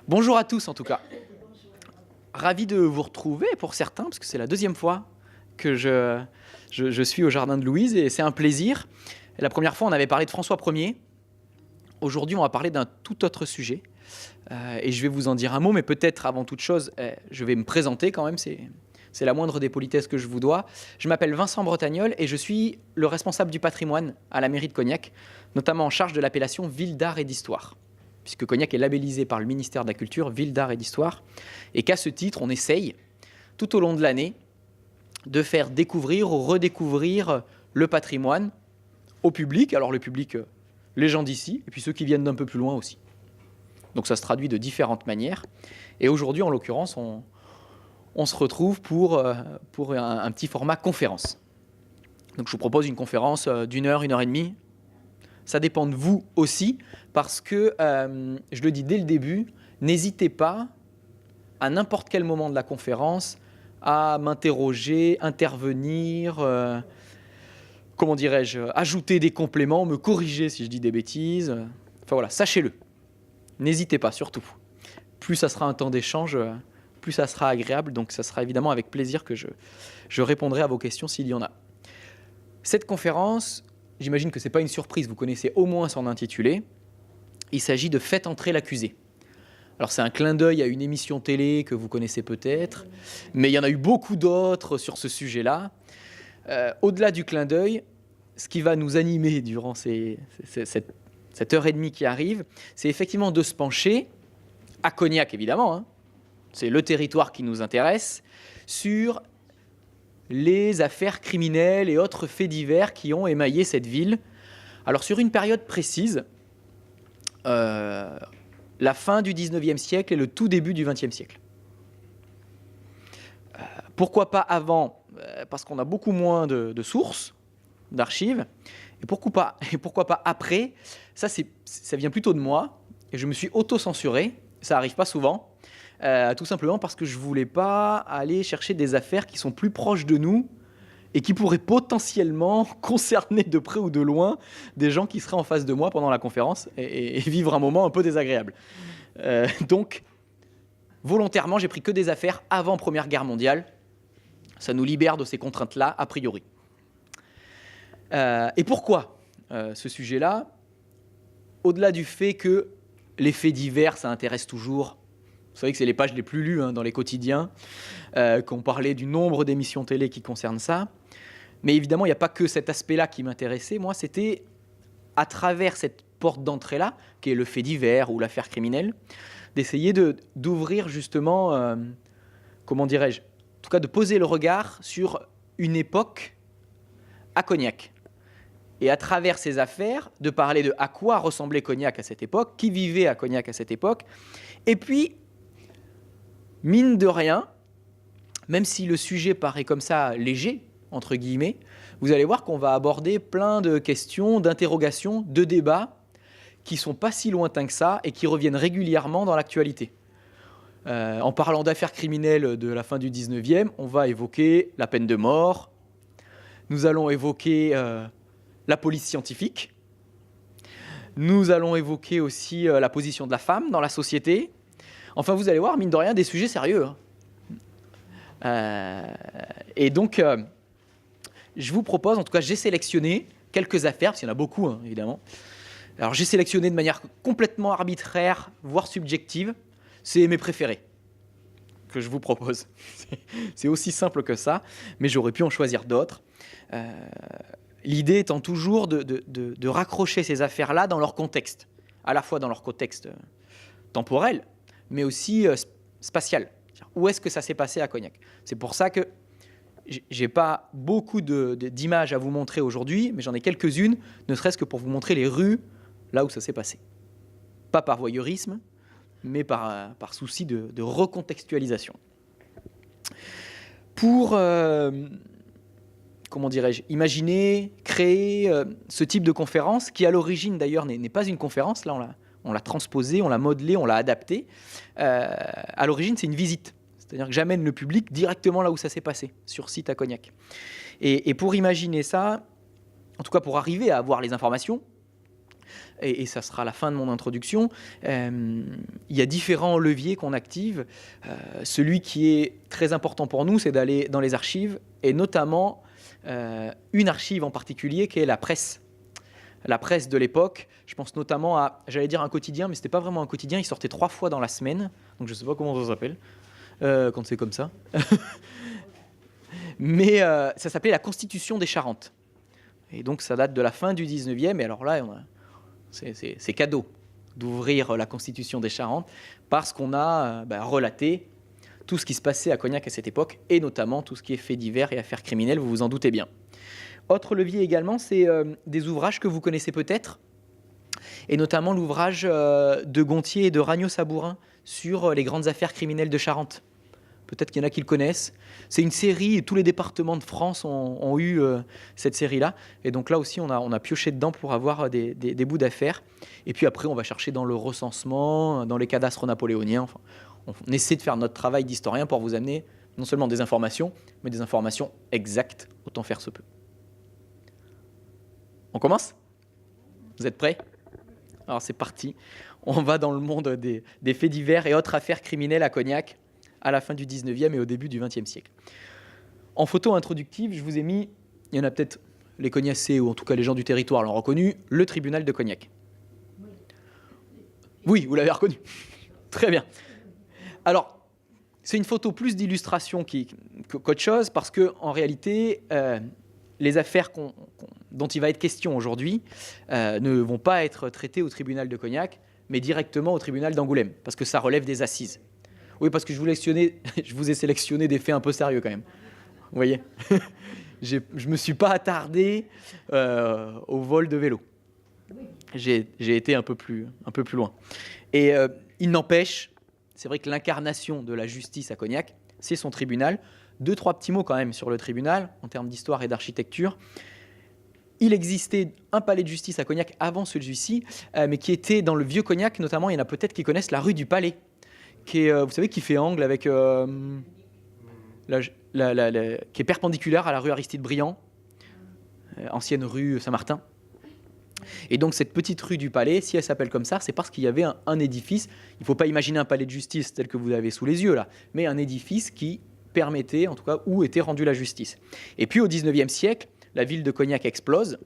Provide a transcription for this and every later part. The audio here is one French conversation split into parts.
Bonjour à tous en tout cas. Ravi de vous retrouver pour certains, parce que c'est la deuxième fois que je suis au Jardin de Louise et c'est un plaisir. La première fois, on avait parlé de François Ier. Aujourd'hui, on va parler d'un tout autre sujet. Et je vais vous en dire un mot, mais peut-être avant toute chose, je vais me présenter quand même. C'est la moindre des politesses que je vous dois. Je m'appelle Vincent Bretagnol et je suis le responsable du patrimoine à la mairie de Cognac, notamment en charge de l'appellation Ville d'Art et d'Histoire, puisque Cognac est labellisé par le ministère de la Culture, Ville d'Art et d'Histoire, et qu'à ce titre, on essaye, tout au long de l'année, de faire découvrir ou redécouvrir le patrimoine au public. Alors le public, les gens d'ici, et puis ceux qui viennent d'un peu plus loin aussi. Donc ça se traduit de différentes manières. Et aujourd'hui, en l'occurrence, on se retrouve pour un petit format conférence. Donc je vous propose une conférence d'une heure, 1h30. Ça dépend de vous aussi, parce que, je le dis dès le début, n'hésitez pas, à n'importe quel moment de la conférence, à m'interroger, intervenir, comment dirais-je, ajouter des compléments, me corriger si je dis des bêtises. Enfin voilà, sachez-le. N'hésitez pas, surtout. Plus ça sera un temps d'échange, plus ça sera agréable. Donc ça sera évidemment avec plaisir que je répondrai à vos questions s'il y en a. Cette conférence, j'imagine que ce n'est pas une surprise, vous connaissez au moins son intitulé. Il s'agit de « Faites entrer l'accusé ». Alors c'est un clin d'œil à une émission télé que vous connaissez peut-être, mais il y en a eu beaucoup d'autres sur ce sujet-là. Au-delà du clin d'œil, ce qui va nous animer durant cette heure et demie qui arrive, c'est effectivement de se pencher, à Cognac évidemment, hein, c'est le territoire qui nous intéresse, sur les affaires criminelles et autres faits divers qui ont émaillé cette ville. Alors sur une période précise, la fin du 19e siècle et le tout début du 20e siècle. Pourquoi pas avant? Parce qu'on a beaucoup moins de sources, d'archives. Et pourquoi pas après? Ça vient plutôt de moi. Et je me suis auto-censuré. Ça n'arrive pas souvent. Tout simplement parce que je ne voulais pas aller chercher des affaires qui sont plus proches de nous et qui pourraient potentiellement concerner de près ou de loin des gens qui seraient en face de moi pendant la conférence et vivre un moment un peu désagréable. Donc, volontairement, j'ai pris que des affaires avant Première Guerre mondiale. Ça nous libère de ces contraintes-là, a priori. Et pourquoi ce sujet-là? Au-delà du fait que les faits divers, ça intéresse toujours. Vous savez que c'est les pages les plus lues dans les quotidiens, qu'on parlait du nombre d'émissions télé qui concernent ça. Mais évidemment, il n'y a pas que cet aspect-là qui m'intéressait. Moi, c'était à travers cette porte d'entrée-là, qui est le fait divers ou l'affaire criminelle, d'essayer d'ouvrir justement, comment dirais-je, en tout cas de poser le regard sur une époque à Cognac. Et à travers ces affaires, de parler de à quoi ressemblait Cognac à cette époque, qui vivait à Cognac à cette époque, et puis, mine de rien, même si le sujet paraît comme ça léger, entre guillemets, vous allez voir qu'on va aborder plein de questions, d'interrogations, de débats qui ne sont pas si lointains que ça et qui reviennent régulièrement dans l'actualité. En parlant d'affaires criminelles de la fin du 19e, on va évoquer la peine de mort, nous allons évoquer la police scientifique, nous allons évoquer aussi la position de la femme dans la société. Enfin, vous allez voir, mine de rien, des sujets sérieux. Et donc, je vous propose, en tout cas, j'ai sélectionné quelques affaires, parce qu'il y en a beaucoup, évidemment. Alors, j'ai sélectionné de manière complètement arbitraire, voire subjective. C'est mes préférés que je vous propose. C'est aussi simple que ça, mais j'aurais pu en choisir d'autres. L'idée étant toujours de raccrocher ces affaires-là dans leur contexte, à la fois dans leur contexte temporel, mais aussi spatial. Où est-ce que ça s'est passé à Cognac? C'est pour ça que je n'ai pas beaucoup d'images à vous montrer aujourd'hui, mais j'en ai quelques-unes, ne serait-ce que pour vous montrer les rues, là où ça s'est passé. Pas par voyeurisme, mais par souci de recontextualisation. Pour, comment dirais-je, imaginer, créer ce type de conférence, qui à l'origine d'ailleurs n'est pas une conférence, là on l'a transposé, on l'a modelé, on l'a adapté. À l'origine, c'est une visite. C'est-à-dire que j'amène le public directement là où ça s'est passé, sur site à et ça sera la fin de mon introduction, il y a différents leviers qu'on active. Celui qui est très important pour nous, c'est d'aller dans les archives, et notamment une archive en particulier qui est la presse. La presse de l'époque, je pense notamment à, j'allais dire un quotidien, mais ce n'était pas vraiment un quotidien, il sortait 3 fois dans la semaine, donc je ne sais pas comment ça s'appelle, quand c'est comme ça. Mais ça s'appelait la Constitution des Charentes. Et donc ça date de la fin du 19e, et alors là, c'est cadeau d'ouvrir la Constitution des Charentes, parce qu'on a relaté tout ce qui se passait à Cognac à cette époque, et notamment tout ce qui est faits divers et affaires criminelles, vous vous en doutez bien. Autre levier également, c'est des ouvrages que vous connaissez peut-être, et notamment l'ouvrage de Gontier et de Regnault-Sabourin sur les grandes affaires criminelles de Charente. Peut-être qu'il y en a qui le connaissent. C'est une série, tous les départements de France ont eu cette série-là. Et donc là aussi, on a pioché dedans pour avoir des bouts d'affaires. Et puis après, on va chercher dans le recensement, dans les cadastres napoléoniens. Enfin, on essaie de faire notre travail d'historien pour vous amener non seulement des informations, mais des informations exactes, autant faire se peut. On commence ? Vous êtes prêts ? Alors c'est parti. On va dans le monde des faits divers et autres affaires criminelles à Cognac, à la fin du 19e et au début du 20e siècle. En photo introductive, je vous ai mis, il y en a peut-être les Cognacés, ou en tout cas les gens du territoire l'ont reconnu, le tribunal de Cognac. Oui, vous l'avez reconnu. Très bien. Alors, c'est une photo plus d'illustration qu'autre chose, parce qu'en réalité, les affaires dont il va être question aujourd'hui ne vont pas être traitées au tribunal de Cognac, mais directement au tribunal d'Angoulême, parce que ça relève des assises. Oui, parce que je vous ai sélectionné des faits un peu sérieux quand même. Vous voyez, je ne me suis pas attardé au vol de vélo. J'ai été un peu plus loin. Et il n'empêche, c'est vrai que l'incarnation de la justice à Cognac, c'est son tribunal. 2-3 petits mots quand même sur le tribunal, en termes d'histoire et d'architecture. Il existait un palais de justice à Cognac avant celui-ci, mais qui était dans le vieux Cognac, notamment, il y en a peut-être qui connaissent la rue du Palais, qui est, vous savez, qui fait angle avec qui est perpendiculaire à la rue Aristide-Briand, ancienne rue Saint-Martin. Et donc cette petite rue du Palais, si elle s'appelle comme ça, c'est parce qu'il y avait un édifice. Il ne faut pas imaginer un palais de justice tel que vous avez sous les yeux là, mais un édifice qui permettait, en tout cas, où était rendue la justice. Et puis au XIXe siècle, la ville de Cognac explose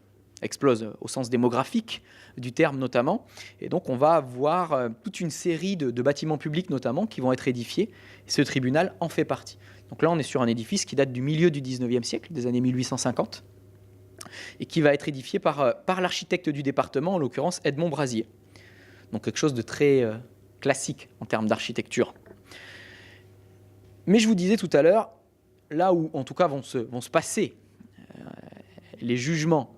au sens démographique du terme notamment, et donc on va avoir toute une série de bâtiments publics notamment qui vont être édifiés, et ce tribunal en fait partie. Donc là on est sur un édifice qui date du milieu du XIXe siècle, des années 1850, et qui va être édifié par l'architecte du département, en l'occurrence Edmond Brasier. Donc quelque chose de très classique en termes d'architecture. Mais je vous disais tout à l'heure, là où en tout cas vont se passer les jugements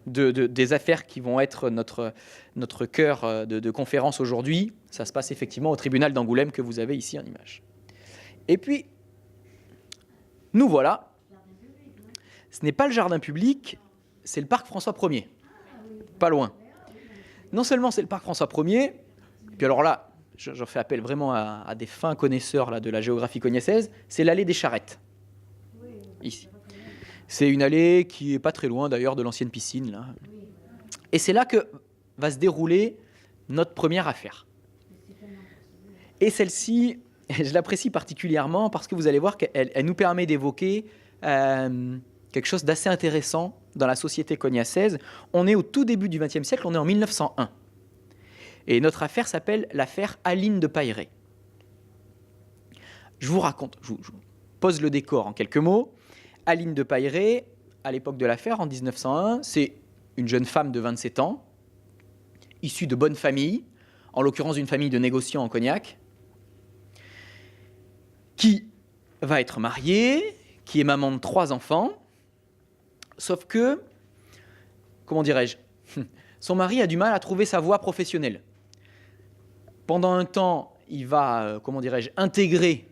des affaires qui vont être notre cœur de conférence aujourd'hui, ça se passe effectivement au tribunal d'Angoulême que vous avez ici en image. Et puis, nous voilà. Ce n'est pas le jardin public, c'est le parc François Ier. Pas loin. Non seulement c'est le parc François Ier, puis alors là, j'en fais appel vraiment à des fins connaisseurs là, de la géographie cognacaise, c'est l'allée des Charrettes. Ici. C'est une allée qui n'est pas très loin d'ailleurs de l'ancienne piscine. Là. Et c'est là que va se dérouler notre première affaire. Et celle-ci, je l'apprécie particulièrement parce que vous allez voir qu'elle nous permet d'évoquer quelque chose d'assez intéressant dans la société cognacaise. On est au tout début du XXe siècle, on est en 1901. Et notre affaire s'appelle l'affaire Aline de Pailleret. Je vous raconte, je pose le décor en quelques mots. Aline de Pailleret, à l'époque de l'affaire, en 1901, c'est une jeune femme de 27 ans, issue de bonne famille, en l'occurrence d'une famille de négociants en Cognac, qui va être mariée, qui est maman de 3 enfants, sauf que, comment dirais-je, son mari a du mal à trouver sa voie professionnelle. Pendant un temps, il va, intégrer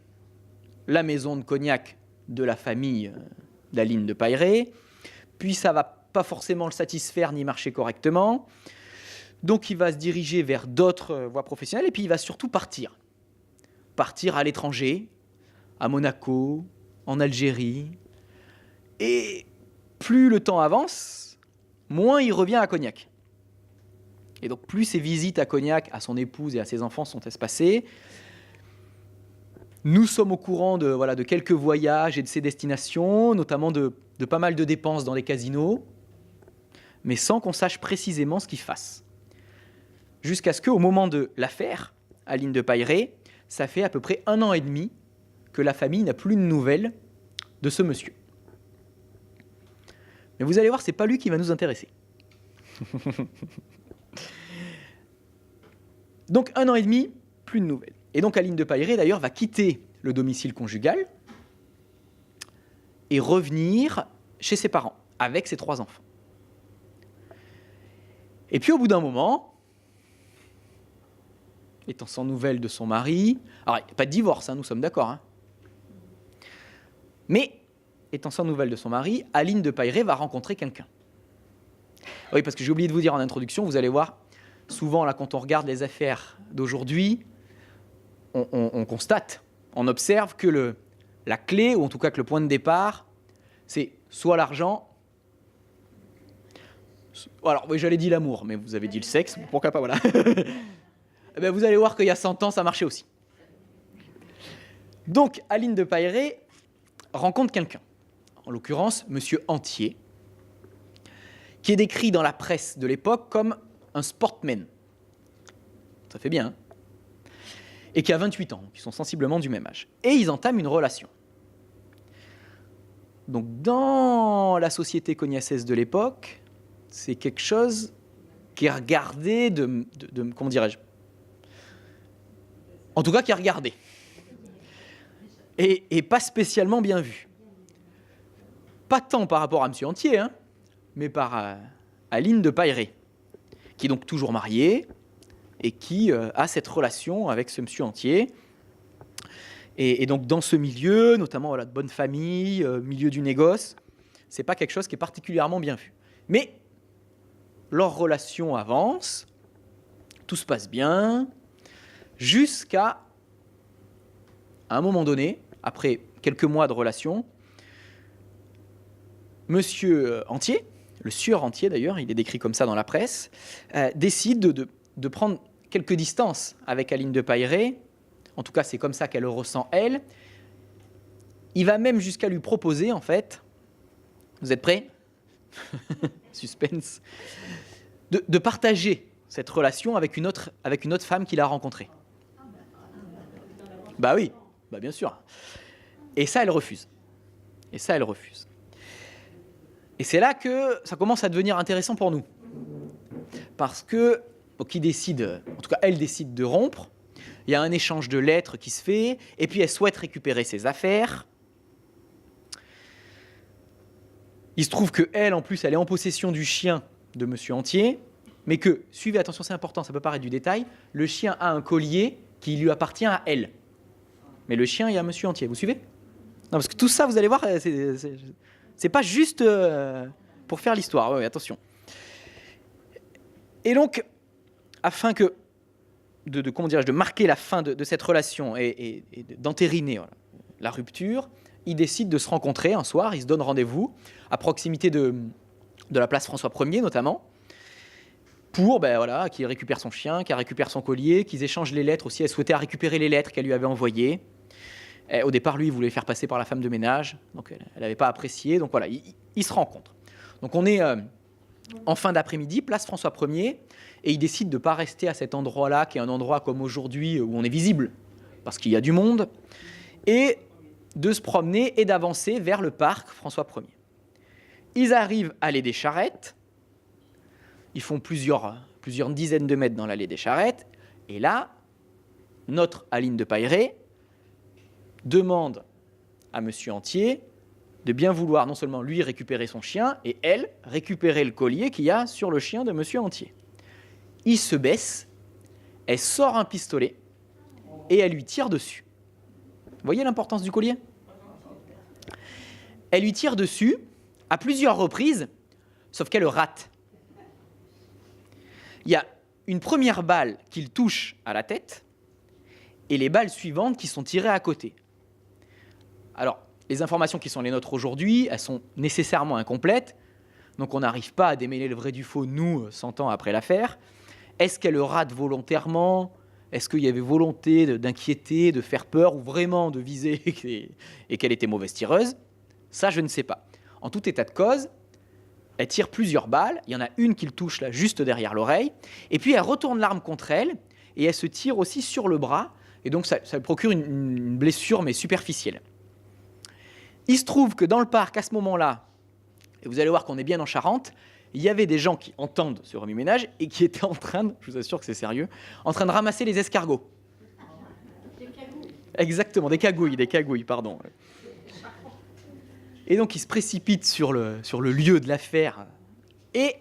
la maison de Cognac de la famille d'Aline de Pailleret, puis ça ne va pas forcément le satisfaire ni marcher correctement, donc il va se diriger vers d'autres voies professionnelles, et puis il va surtout partir à l'étranger, à Monaco, en Algérie, et plus le temps avance, moins il revient à Cognac. Et donc, plus ses visites à Cognac, à son épouse et à ses enfants sont espacées, nous sommes au courant de quelques voyages et de ses destinations, notamment de pas mal de dépenses dans les casinos, mais sans qu'on sache précisément ce qu'il fasse. Jusqu'à ce qu'au moment de l'affaire, Aline de Pailleret, ça fait à peu près 1 an et demi que la famille n'a plus de nouvelles de ce monsieur. Mais vous allez voir, c'est pas lui qui va nous intéresser. Donc 1 an et demi, plus de nouvelles. Et donc Aline de Pailleret, d'ailleurs, va quitter le domicile conjugal et revenir chez ses parents, avec ses 3 enfants. Et puis au bout d'un moment, étant sans nouvelles de son mari, alors il n'y a pas de divorce, nous sommes d'accord, mais étant sans nouvelles de son mari, Aline de Pailleret va rencontrer quelqu'un. Oui, parce que j'ai oublié de vous dire en introduction, vous allez voir, souvent là, quand on regarde les affaires d'aujourd'hui, on constate, on observe que la clé, ou en tout cas que le point de départ, c'est soit l'argent. Alors, oui, j'allais dire l'amour, mais vous avez dit le sexe, pourquoi pas, voilà. Eh bien, vous allez voir qu'il y a 100 ans, ça marchait aussi. Donc, Aline de Pailleret rencontre quelqu'un, en l'occurrence, Monsieur Antier, qui est décrit dans la presse de l'époque comme un sportman. Ça fait bien, et qui a 28 ans, qui sont sensiblement du même âge. Et ils entament une relation. Donc, dans la société cognacesse de l'époque, c'est quelque chose qui est regardé comment dirais-je ? En tout cas, qui est regardé. Et pas spécialement bien vu. Pas tant par rapport à M. Antier, mais par Aline de Pailleret, qui est donc toujours mariée et qui a cette relation avec ce M. Antier. Et donc, dans ce milieu, notamment de bonne famille, milieu du négoce, c'est pas quelque chose qui est particulièrement bien vu. Mais leur relation avance, tout se passe bien, jusqu'à un moment donné, après quelques mois de relation, Monsieur Antier, le sieur Antier d'ailleurs, il est décrit comme ça dans la presse, décide de prendre quelques distances avec Aline de Pailleret. En tout cas, c'est comme ça qu'elle le ressent, elle. Il va même jusqu'à lui proposer, en fait, vous êtes prêts ? Suspense. De partager cette relation avec une autre femme qu'il a rencontrée. Bah oui, bah bien sûr. Et ça, elle refuse. Et c'est là que ça commence à devenir intéressant pour nous. Parce que, donc, en tout cas, elle décide de rompre. Il y a un échange de lettres qui se fait, et puis elle souhaite récupérer ses affaires. Il se trouve qu'elle, en plus, elle est en possession du chien de Monsieur Antier, mais que, suivez, attention, c'est important, ça peut paraître du détail, le chien a un collier qui lui appartient à elle. Mais le chien, il y a Monsieur Antier, vous suivez ? Non, parce que tout ça, vous allez voir, c'est pas juste pour faire l'histoire, ouais, attention. Et donc, afin de marquer la fin de cette relation et d'entériner la rupture, ils décident de se rencontrer un soir, ils se donnent rendez-vous à proximité de la place François Ier notamment, pour qu'il récupère son chien, qu'il récupère son collier, qu'ils échangent les lettres aussi. Elle souhaitait récupérer les lettres qu'elle lui avait envoyées. Au départ, lui, il voulait faire passer par la femme de ménage, donc elle n'avait pas apprécié. Donc voilà, ils se rencontrent. Donc on est en fin d'après-midi, place François Ier, et ils décident de ne pas rester à cet endroit-là, qui est un endroit comme aujourd'hui où on est visible, parce qu'il y a du monde, et de se promener et d'avancer vers le parc François Ier. Ils arrivent à l'allée des Charrettes, ils font plusieurs dizaines de mètres dans l'allée des Charrettes, et là, notre Aline de Pailleret demande à Monsieur Antier de bien vouloir non seulement lui récupérer son chien, et elle récupérer le collier qu'il y a sur le chien de Monsieur Antier. Il se baisse, elle sort un pistolet, et elle lui tire dessus. Vous voyez l'importance du collier ? Elle lui tire dessus à plusieurs reprises, sauf qu'elle le rate. Il y a une première balle qu'il touche à la tête et les balles suivantes qui sont tirées à côté. Alors, les informations qui sont les nôtres aujourd'hui, elles sont nécessairement incomplètes, donc on n'arrive pas à démêler le vrai du faux, nous, 100 ans après l'affaire. Est-ce qu'elle le rate volontairement ? Est-ce qu'il y avait volonté d'inquiéter, de faire peur, ou vraiment de viser et qu'elle était mauvaise tireuse ? Ça, je ne sais pas. En tout état de cause, elle tire plusieurs balles. Il y en a une qui le touche là, juste derrière l'oreille. Et puis, elle retourne l'arme contre elle et elle se tire aussi sur le bras. Et donc, ça procure une blessure, mais superficielle. Il se trouve que dans le parc, à ce moment-là, et vous allez voir qu'on est bien en Charente, il y avait des gens qui entendent ce remue-ménage et qui étaient en train de, je vous assure que c'est sérieux, en train de ramasser les escargots. Des cagouilles. Exactement, des cagouilles, pardon. Et donc, ils se précipitent sur le lieu de l'affaire et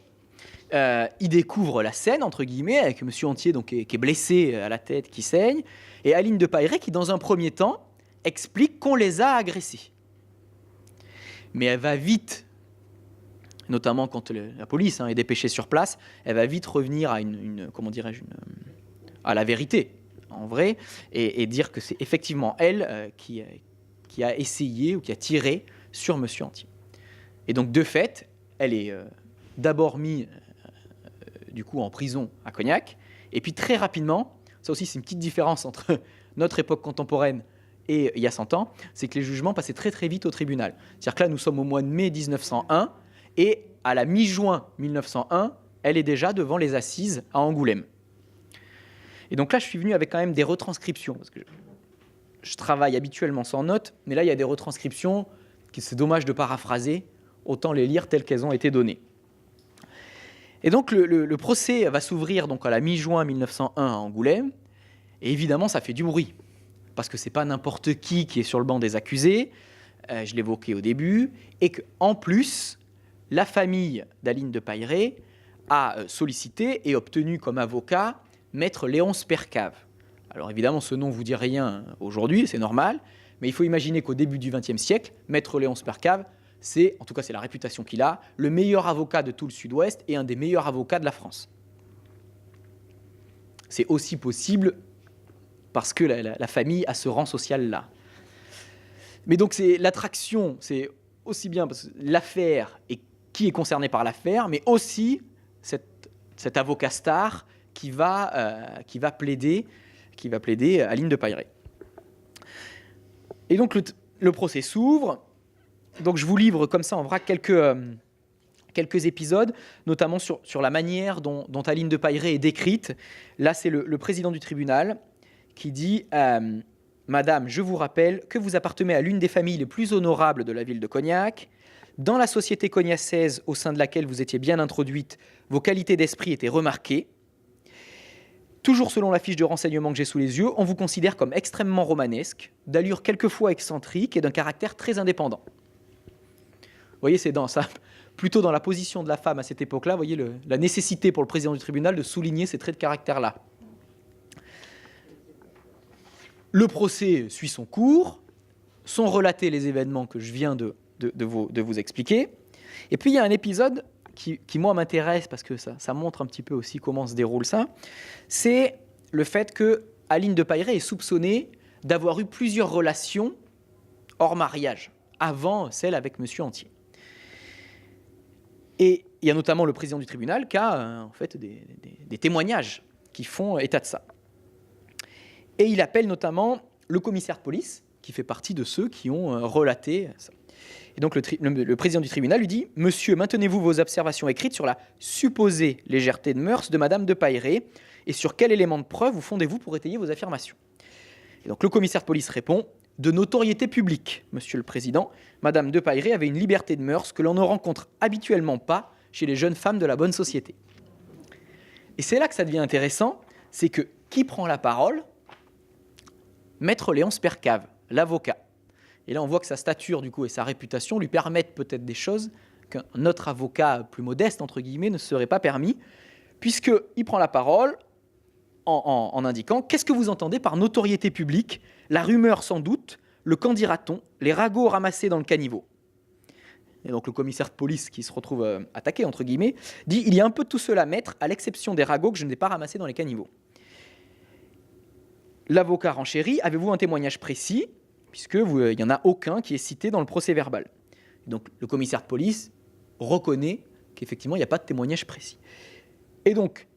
ils découvrent la scène, entre guillemets, avec Monsieur Antier donc, qui est blessé à la tête, qui saigne, et Aline de Pailleret qui, dans un premier temps, explique qu'on les a agressés. Mais elle va vite, notamment quand la police est dépêchée sur place, elle va vite revenir à à la vérité, en vrai, et dire que c'est effectivement elle qui a essayé ou qui a tiré sur Monsieur Antier. Et donc, de fait, elle est d'abord mise du coup en prison à Cognac, et puis très rapidement, ça aussi c'est une petite différence entre notre époque contemporaine et il y a 100 ans, c'est que les jugements passaient très très vite au tribunal. C'est-à-dire que là, nous sommes au mois de mai 1901, et à la mi-juin 1901, elle est déjà devant les assises à Angoulême. Et donc là, je suis venu avec quand même des retranscriptions, parce que je travaille habituellement sans notes, mais là, il y a des retranscriptions que c'est dommage de paraphraser, autant les lire telles qu'elles ont été données. Et donc, le procès va s'ouvrir donc à la mi-juin 1901 à Angoulême, et évidemment, ça fait du bruit, parce que ce n'est pas n'importe qui est sur le banc des accusés, je l'évoquais au début, et qu'en plus, la famille d'Aline de Pailleret a sollicité et obtenu comme avocat maître Léonce Percave. Alors évidemment, ce nom ne vous dit rien aujourd'hui, c'est normal, mais il faut imaginer qu'au début du XXe siècle, maître Léonce Percave, en tout cas c'est la réputation qu'il a, le meilleur avocat de tout le Sud-Ouest et un des meilleurs avocats de la France. C'est aussi possible parce que la famille a ce rang social-là. Mais donc l'attraction, c'est aussi bien parce que l'affaire et qui est concerné par l'affaire, mais aussi cet avocat star qui va plaider Aline de Pailleret. Et donc le procès s'ouvre. Donc je vous livre comme ça en vrac quelques épisodes, notamment sur la manière dont Aline de Pailleret est décrite. Là, c'est le président du tribunal qui dit « Madame, je vous rappelle que vous appartenez à l'une des familles les plus honorables de la ville de Cognac. Dans la société cognacaise au sein de laquelle vous étiez bien introduite, vos qualités d'esprit étaient remarquées. Toujours selon la fiche de renseignement que j'ai sous les yeux, on vous considère comme extrêmement romanesque, d'allure quelquefois excentrique et d'un caractère très indépendant. » Vous voyez, c'est plutôt dans la position de la femme à cette époque-là, vous voyez la nécessité pour le président du tribunal de souligner ces traits de caractère-là. Le procès suit son cours, sont relatés les événements que je viens de vous expliquer. Et puis il y a un épisode qui moi m'intéresse parce que ça montre un petit peu aussi comment se déroule ça. C'est le fait que Aline de Pailleret est soupçonnée d'avoir eu plusieurs relations hors mariage, avant celle avec Monsieur Antier. Et il y a notamment le président du tribunal qui a en fait des témoignages qui font état de ça. Et il appelle notamment le commissaire de police, qui fait partie de ceux qui ont relaté ça. Et donc le président du tribunal lui dit « Monsieur, maintenez-vous vos observations écrites sur la supposée légèreté de mœurs de Madame de Pailleret et sur quel élément de preuve vous fondez-vous pour étayer vos affirmations ?» Et donc le commissaire de police répond « De notoriété publique, Monsieur le Président, Madame de Pailleret avait une liberté de mœurs que l'on ne rencontre habituellement pas chez les jeunes femmes de la bonne société. » Et c'est là que ça devient intéressant, c'est que qui prend la parole ? Maître Léonce Percave, l'avocat. Et là, on voit que sa stature du coup, et sa réputation lui permettent peut-être des choses qu'un autre avocat plus modeste, entre guillemets, ne serait pas permis, puisqu'il prend la parole en indiquant « Qu'est-ce que vous entendez par notoriété publique ? La rumeur sans doute, le qu'en dira-t-on, les ragots ramassés dans le caniveau ?» Et donc le commissaire de police qui se retrouve attaqué, entre guillemets, dit « Il y a un peu de tout cela, maître, à l'exception des ragots que je n'ai pas ramassés dans les caniveaux. » L'avocat renchérit, avez-vous un témoignage précis, puisqu'il n'y en a aucun qui est cité dans le procès-verbal. Donc le commissaire de police reconnaît qu'effectivement, il n'y a pas de témoignage précis. Et donc,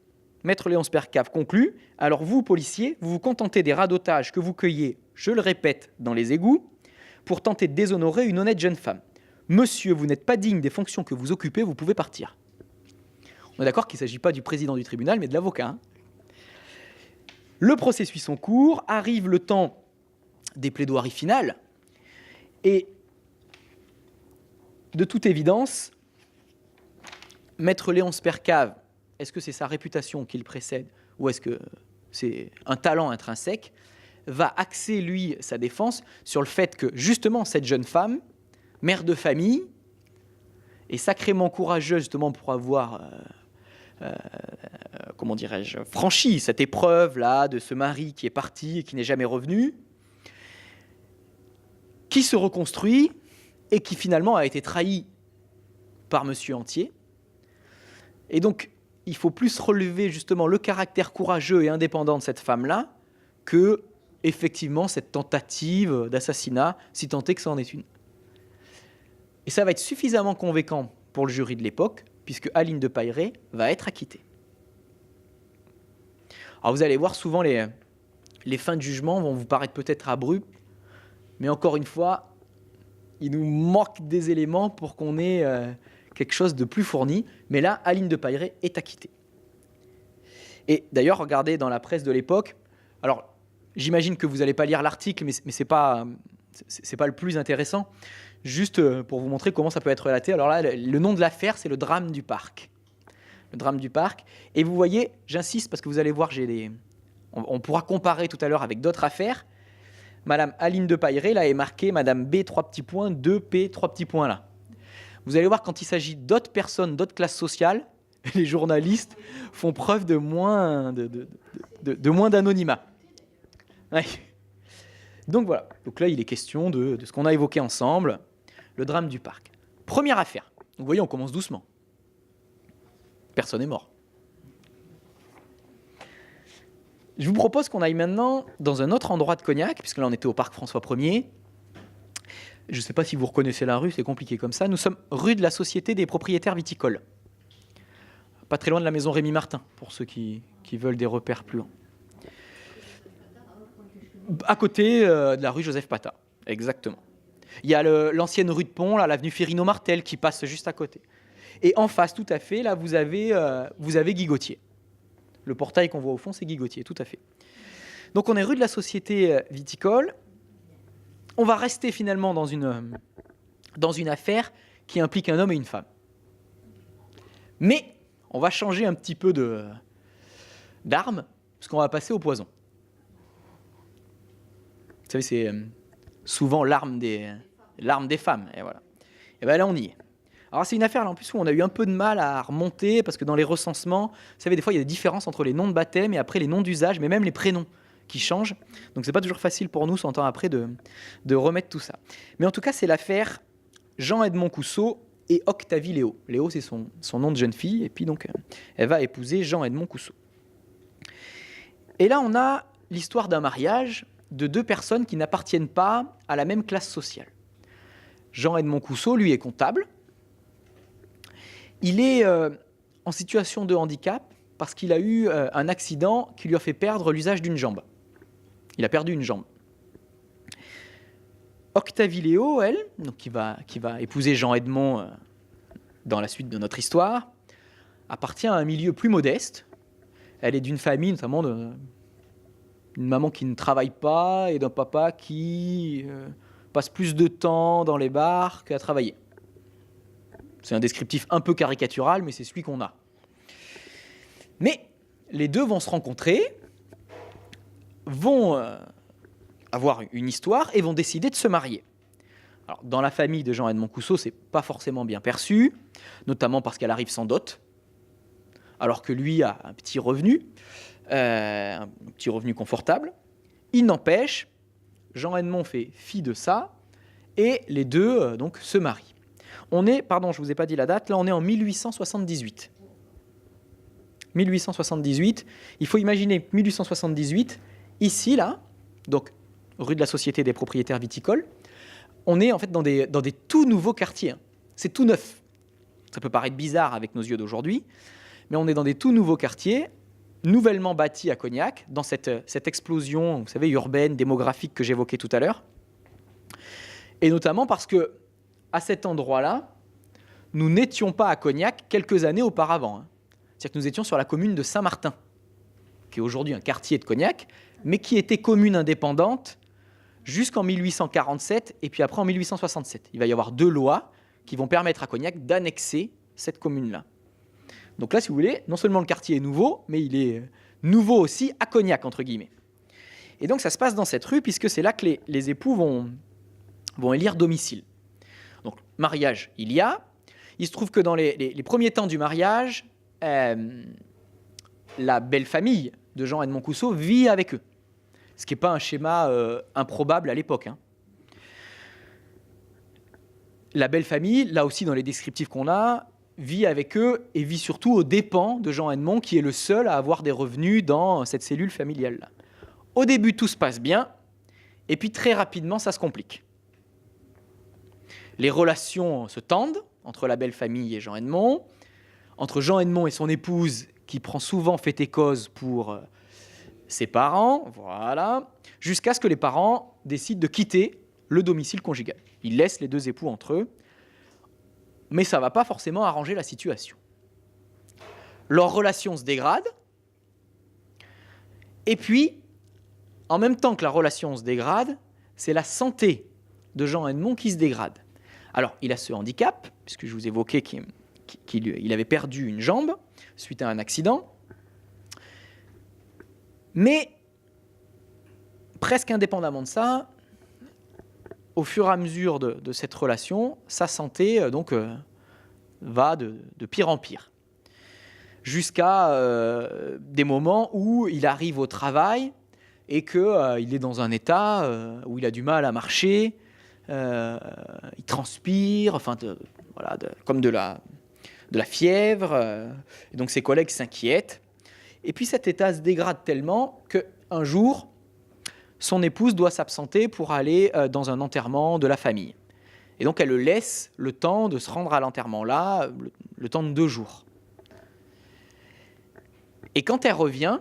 Maître Léonce Percave conclut, alors vous, policiers, vous vous contentez des rats d'otages que vous cueillez, je le répète, dans les égouts, pour tenter de déshonorer une honnête jeune femme. Monsieur, vous n'êtes pas digne des fonctions que vous occupez, vous pouvez partir. On est d'accord qu'il ne s'agit pas du président du tribunal, mais de l'avocat. Hein. Le procès suit son cours, arrive le temps des plaidoiries finales, et de toute évidence, Maître Léonce Percave, est-ce que c'est sa réputation qui le précède ou est-ce que c'est un talent intrinsèque, va axer, lui, sa défense sur le fait que, justement, cette jeune femme, mère de famille, est sacrément courageuse, justement, pour avoir, comment dirais-je, franchi cette épreuve-là de ce mari qui est parti et qui n'est jamais revenu, qui se reconstruit et qui, finalement, a été trahi par Monsieur Entier. Et donc, il faut plus relever justement le caractère courageux et indépendant de cette femme-là que, effectivement, cette tentative d'assassinat, si tant est que ça en est une. Et ça va être suffisamment convaincant pour le jury de l'époque, puisque Aline de Pailleret va être acquittée. Alors vous allez voir, souvent les fins de jugement vont vous paraître peut-être abruptes, mais encore une fois, il nous manque des éléments pour qu'on ait quelque chose de plus fourni, mais là, Aline de Pailleret est acquittée. Et d'ailleurs, regardez dans la presse de l'époque, alors j'imagine que vous n'allez pas lire l'article, mais ce n'est pas le plus intéressant, juste pour vous montrer comment ça peut être relaté. Alors là, le nom de l'affaire, c'est le drame du parc. Le drame du parc. Et vous voyez, j'insiste parce que vous allez voir, on pourra comparer tout à l'heure avec d'autres affaires. Madame Aline de Pailleret, là, est marquée Madame B, 3 petits points, 2P, 3 petits points là. Vous allez voir, quand il s'agit d'autres personnes, d'autres classes sociales, les journalistes font preuve de moins d'anonymat. Ouais. Donc voilà. Donc là, il est question de ce qu'on a évoqué ensemble, le drame du parc. Première affaire. Vous voyez, on commence doucement. Personne n'est mort. Je vous propose qu'on aille maintenant dans un autre endroit de Cognac, puisque là, on était au parc François 1er. Je ne sais pas si vous reconnaissez la rue, c'est compliqué comme ça. Nous sommes rue de la Société des propriétaires viticoles. Pas très loin de la maison Rémy Martin, pour ceux qui veulent des repères plus loin. À côté de la rue Joseph Pata, exactement. Il y a l'ancienne rue de Pont, là, l'avenue Ferrino-Martel, qui passe juste à côté. Et en face, tout à fait, là, vous avez Guy Gauthier. Le portail qu'on voit au fond, c'est Guy Gauthier, tout à fait. Donc on est rue de la Société viticole. On va rester finalement dans une affaire qui implique un homme et une femme. Mais on va changer un petit peu d'arme, parce qu'on va passer au poison. Vous savez, c'est souvent l'arme des femmes. Et voilà. Et bien là, on y est. Alors c'est une affaire là, en plus où on a eu un peu de mal à remonter, parce que dans les recensements, vous savez, des fois, il y a des différences entre les noms de baptême et après les noms d'usage, mais même les prénoms qui changent. Donc c'est pas toujours facile pour nous, 100 ans après, de remettre tout ça. Mais en tout cas, c'est l'affaire Jean-Edmond Cousseau et Octavie Léo. Léo, c'est son nom de jeune fille, et puis donc elle va épouser Jean-Edmond Cousseau. Et là, on a l'histoire d'un mariage de deux personnes qui n'appartiennent pas à la même classe sociale. Jean-Edmond Cousseau, lui, est comptable. Il est en situation de handicap parce qu'il a eu un accident qui lui a fait perdre l'usage d'une jambe. Il a perdu une jambe. Octavie Léo, elle, donc qui va épouser Jean-Edmond dans la suite de notre histoire, appartient à un milieu plus modeste. Elle est d'une famille, notamment d'une maman qui ne travaille pas et d'un papa qui passe plus de temps dans les bars qu'à travailler. C'est un descriptif un peu caricatural, mais c'est celui qu'on a. Mais les deux vont se rencontrer, vont avoir une histoire et vont décider de se marier. Alors, dans la famille de Jean-Edmond Cousseau, c'est pas forcément bien perçu, notamment parce qu'elle arrive sans dot, alors que lui a un petit revenu confortable. Il n'empêche, Jean-Edmond fait fi de ça, et les deux donc se marient. On est, pardon, je ne vous ai pas dit la date, là on est en 1878. 1878, il faut imaginer 1878, ici, là, donc rue de la Société des propriétaires viticoles, on est en fait dans des tout nouveaux quartiers. C'est tout neuf. Ça peut paraître bizarre avec nos yeux d'aujourd'hui, mais on est dans des tout nouveaux quartiers. nouvellement bâti à Cognac, dans cette explosion, vous savez, urbaine, démographique que j'évoquais tout à l'heure. Et notamment parce que, à cet endroit-là, nous n'étions pas à Cognac quelques années auparavant. C'est-à-dire que nous étions sur la commune de Saint-Martin, qui est aujourd'hui un quartier de Cognac, mais qui était commune indépendante jusqu'en 1847 et puis après en 1867. Il va y avoir 2 lois qui vont permettre à Cognac d'annexer cette commune-là. Donc là, si vous voulez, non seulement le quartier est nouveau, mais il est nouveau aussi à Cognac, entre guillemets. Et donc ça se passe dans cette rue, puisque c'est là que les époux vont élire domicile. Donc mariage, il y a. Il se trouve que dans les premiers temps du mariage, la belle famille de Jean-Edmond Cousseau vit avec eux. Ce qui n'est pas un schéma improbable à l'époque. La belle famille, là aussi dans les descriptifs qu'on a, vit avec eux et vit surtout aux dépens de Jean-Edmond, qui est le seul à avoir des revenus dans cette cellule familiale-là. Au début, tout se passe bien, et puis très rapidement, ça se complique. Les relations se tendent entre la belle famille et Jean-Edmond, entre Jean-Edmond et son épouse, qui prend souvent fait et cause pour ses parents, voilà, jusqu'à ce que les parents décident de quitter le domicile conjugal. Ils laissent les 2 époux entre eux, mais ça ne va pas forcément arranger la situation. Leur relation se dégrade, et puis, en même temps que la relation se dégrade, c'est la santé de Jean-Edmond qui se dégrade. Alors, il a ce handicap, puisque je vous évoquais qu'il avait perdu une jambe suite à un accident, mais presque indépendamment de ça, au fur et à mesure de cette relation, sa santé va de pire en pire. Jusqu'à des moments où il arrive au travail et qu'il est dans un état où il a du mal à marcher, il transpire, comme de la fièvre, et donc ses collègues s'inquiètent. Et puis cet état se dégrade tellement qu'un jour, son épouse doit s'absenter pour aller dans un enterrement de la famille. Et donc elle le laisse le temps de se rendre à l'enterrement-là, le temps de 2 jours. Et quand elle revient,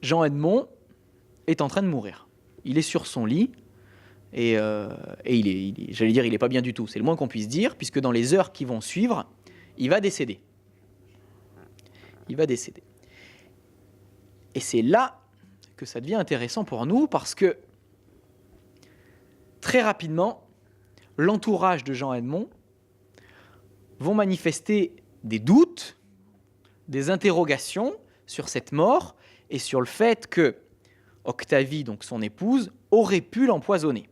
Jean-Edmond est en train de mourir. Il est sur son lit, et j'allais dire, il n'est pas bien du tout. C'est le moins qu'on puisse dire, puisque dans les heures qui vont suivre, il va décéder. Et c'est là que ça devient intéressant pour nous, parce que très rapidement, l'entourage de Jean-Edmond vont manifester des doutes, des interrogations sur cette mort et sur le fait que Octavie, donc son épouse, aurait pu l'empoisonner.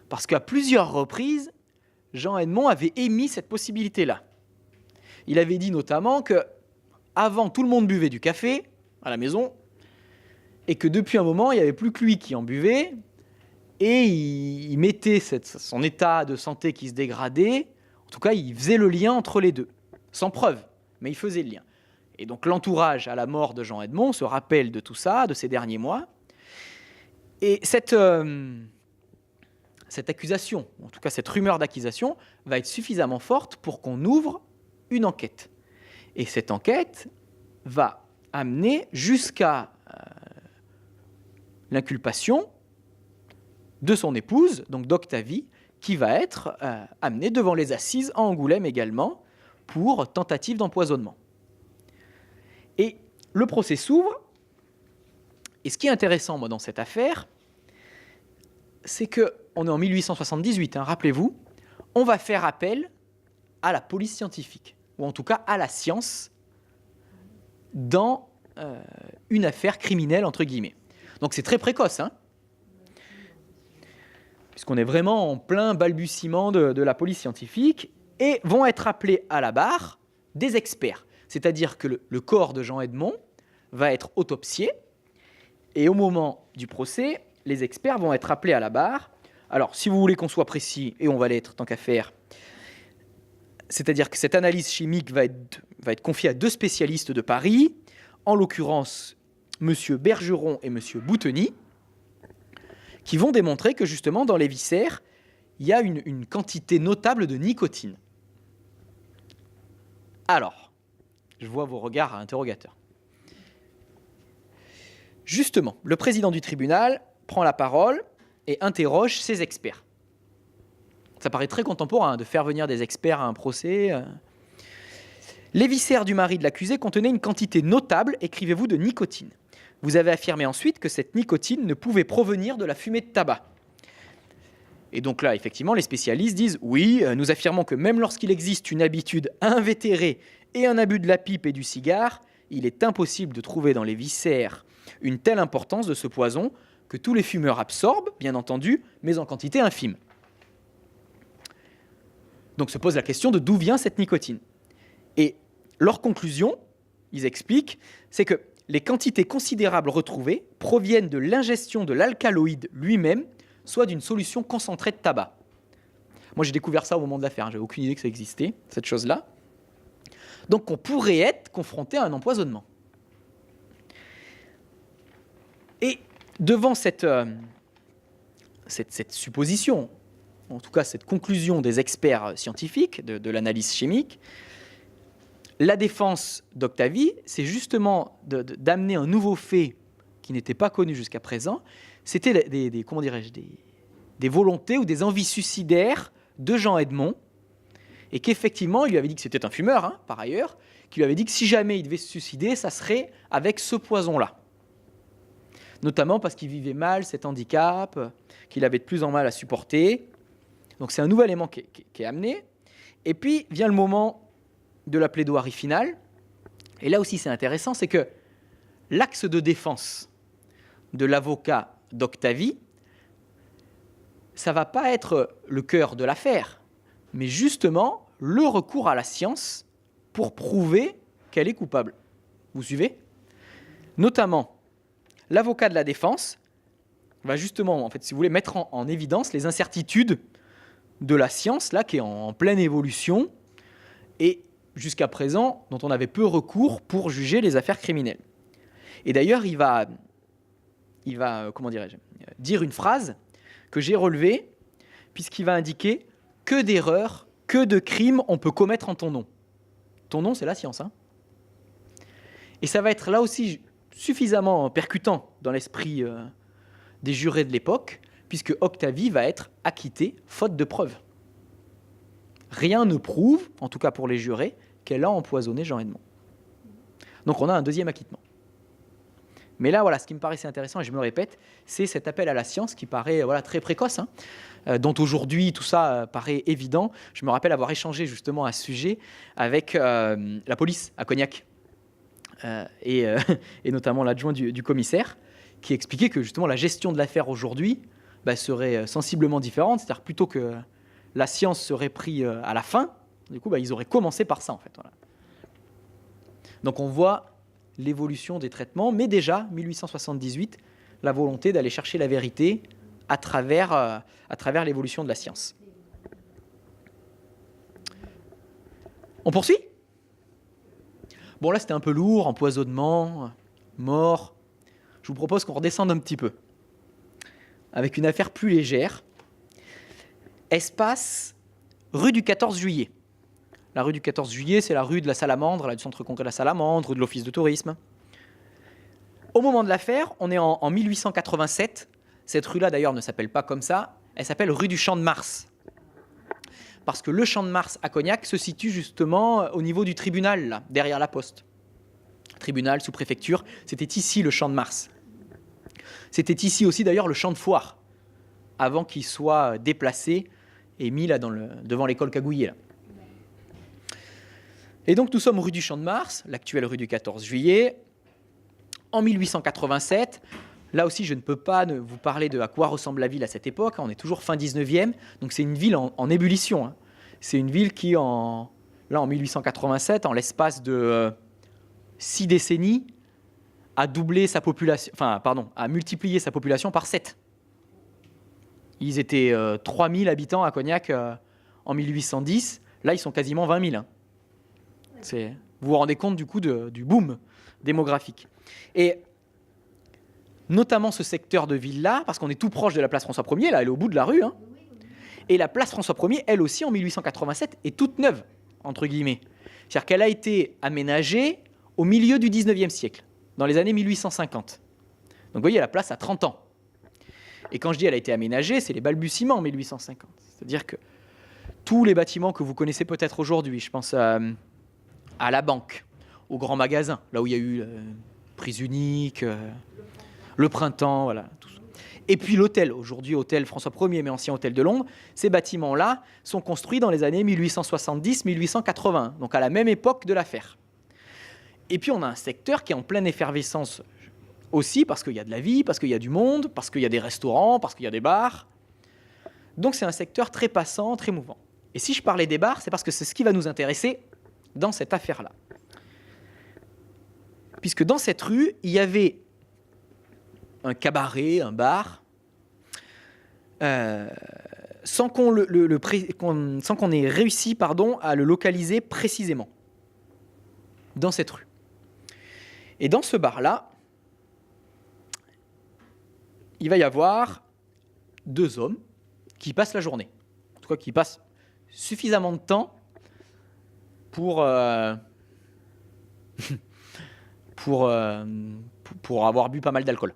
Parce qu'à plusieurs reprises, Jean-Edmond avait émis cette possibilité-là. Il avait dit notamment que avant, tout le monde buvait du café à la maison, et que depuis un moment, il n'y avait plus que lui qui en buvait, et il mettait son état de santé qui se dégradait, en tout cas, il faisait le lien entre les deux, sans preuve, mais il faisait le lien. Et donc l'entourage à la mort de Jean-Edmond se rappelle de tout ça, de ces derniers mois, et cette accusation, en tout cas cette rumeur d'accusation, va être suffisamment forte pour qu'on ouvre une enquête. Et cette enquête va amener jusqu'à l'inculpation de son épouse, donc d'Octavie, qui va être amenée devant les assises à Angoulême également pour tentative d'empoisonnement. Et le procès s'ouvre, et ce qui est intéressant dans cette affaire, c'est qu'on est en 1878, rappelez-vous, on va faire appel à la police scientifique, ou en tout cas à la science, dans une affaire criminelle, entre guillemets. Donc c'est très précoce, puisqu'on est vraiment en plein balbutiement de la police scientifique, et vont être appelés à la barre des experts. C'est-à-dire que le corps de Jean-Edmond va être autopsié, et au moment du procès, les experts vont être appelés à la barre. Alors, si vous voulez qu'on soit précis, et on va l'être tant qu'à faire, c'est-à-dire que cette analyse chimique va être confiée à 2 spécialistes de Paris, en l'occurrence M. Bergeron et M. Bouteny, qui vont démontrer que justement dans les viscères, il y a une quantité notable de nicotine. Alors, je vois vos regards interrogateurs. Justement, le président du tribunal prend la parole et interroge ses experts. Ça paraît très contemporain de faire venir des experts à un procès. Les viscères du mari de l'accusé contenaient une quantité notable, écrivez-vous, de nicotine. Vous avez affirmé ensuite que cette nicotine ne pouvait provenir de la fumée de tabac. Et donc là, effectivement, les spécialistes disent « Oui, nous affirmons que même lorsqu'il existe une habitude invétérée et un abus de la pipe et du cigare, il est impossible de trouver dans les viscères une telle importance de ce poison que tous les fumeurs absorbent, bien entendu, mais en quantité infime. » Donc se pose la question de d'où vient cette nicotine. Et leur conclusion, ils expliquent, c'est que les quantités considérables retrouvées proviennent de l'ingestion de l'alcaloïde lui-même, soit d'une solution concentrée de tabac. Moi, j'ai découvert ça au moment de l'affaire, j'avais aucune idée que ça existait, cette chose-là. Donc, on pourrait être confronté à un empoisonnement. Et devant cette supposition, en tout cas cette conclusion des experts scientifiques de l'analyse chimique, la défense d'Octavie, c'est justement d'amener un nouveau fait qui n'était pas connu jusqu'à présent. C'était des volontés ou des envies suicidaires de Jean Edmond, et qu'effectivement, il lui avait dit que c'était un fumeur, par ailleurs, qui lui avait dit que si jamais il devait se suicider, ça serait avec ce poison-là. Notamment parce qu'il vivait mal cet handicap, qu'il avait de plus en mal à supporter. Donc c'est un nouvel élément qui est amené. Et puis vient le moment de la plaidoirie finale. Et là aussi c'est intéressant, c'est que l'axe de défense de l'avocat d'Octavie, ça ne va pas être le cœur de l'affaire, mais justement le recours à la science pour prouver qu'elle est coupable. Vous suivez ? Notamment, l'avocat de la défense va justement, en fait, si vous voulez, mettre en évidence les incertitudes de la science, là, qui est en pleine évolution, et jusqu'à présent, dont on avait peu recours pour juger les affaires criminelles. Et d'ailleurs, il va comment dirais-je, dire une phrase que j'ai relevée, puisqu'il va indiquer que d'erreurs, que de crimes on peut commettre en ton nom. Ton nom, c'est la science. Et ça va être là aussi suffisamment percutant dans l'esprit des jurés de l'époque, puisque Octavie va être acquittée faute de preuves. Rien ne prouve, en tout cas pour les jurés, qu'elle a empoisonné Jean Edmond. Donc on a un deuxième acquittement. Mais là, voilà, ce qui me paraissait intéressant, et je me le répète, c'est cet appel à la science qui paraît très précoce, dont aujourd'hui tout ça paraît évident. Je me rappelle avoir échangé justement à ce sujet avec la police à Cognac, et notamment l'adjoint du commissaire, qui expliquait que justement la gestion de l'affaire aujourd'hui serait sensiblement différente, c'est-à-dire plutôt que la science serait prise à la fin, du coup ils auraient commencé par ça en fait. Voilà. Donc on voit l'évolution des traitements, mais déjà, 1878, la volonté d'aller chercher la vérité à travers l'évolution de la science. On poursuit ? Bon, là, c'était un peu lourd, empoisonnement, mort. Je vous propose qu'on redescende un petit peu, avec une affaire plus légère. Espace, rue du 14 juillet. La rue du 14 juillet, c'est la rue de la Salamandre, là, du centre congrès de la Salamandre, de l'office de tourisme. Au moment de l'affaire, on est en 1887. Cette rue-là, d'ailleurs, ne s'appelle pas comme ça. Elle s'appelle rue du Champ de Mars. Parce que le Champ de Mars à Cognac se situe justement au niveau du tribunal, là, derrière la poste. Tribunal, sous-préfecture, c'était ici le Champ de Mars. C'était ici aussi, d'ailleurs, le Champ de Foire, avant qu'il soit déplacé et mis là, devant l'école Cagouillet. Là. Et donc nous sommes rue du Champ de Mars, l'actuelle rue du 14 juillet, en 1887. Là aussi, je ne peux pas vous parler de à quoi ressemble la ville à cette époque. On est toujours fin 19e, donc c'est une ville en ébullition. C'est une ville qui, en 1887, en l'espace de 6 décennies, a multiplié sa population par 7. Ils étaient 3000 habitants à Cognac en 1810. Là, ils sont quasiment 20 000. Vous vous rendez compte du coup du boom démographique. Et notamment ce secteur de ville-là, parce qu'on est tout proche de la place François 1er, là, elle est au bout de la rue. Et la place François 1er, elle aussi, en 1887, est toute neuve, entre guillemets. C'est-à-dire qu'elle a été aménagée au milieu du 19e siècle, dans les années 1850. Donc vous voyez, la place a 30 ans. Et quand je dis elle a été aménagée, c'est les balbutiements en 1850. C'est-à-dire que tous les bâtiments que vous connaissez peut-être aujourd'hui, je pense à la banque, au grand magasin, là où il y a eu prise unique, le printemps, voilà, tout ça. Et puis l'hôtel, aujourd'hui hôtel François Ier, mais ancien hôtel de Londres, ces bâtiments-là sont construits dans les années 1870-1880, donc à la même époque de l'affaire. Et puis on a un secteur qui est en pleine effervescence aussi, parce qu'il y a de la vie, parce qu'il y a du monde, parce qu'il y a des restaurants, parce qu'il y a des bars. Donc c'est un secteur très passant, très mouvant. Et si je parlais des bars, c'est parce que c'est ce qui va nous intéresser dans cette affaire-là. Puisque dans cette rue, il y avait un cabaret, un bar, sans qu'on ait réussi à le localiser précisément dans cette rue. Et dans ce bar-là, il va y avoir 2 hommes qui passent la journée. En tout cas, qui passent suffisamment de temps pour avoir bu pas mal d'alcool.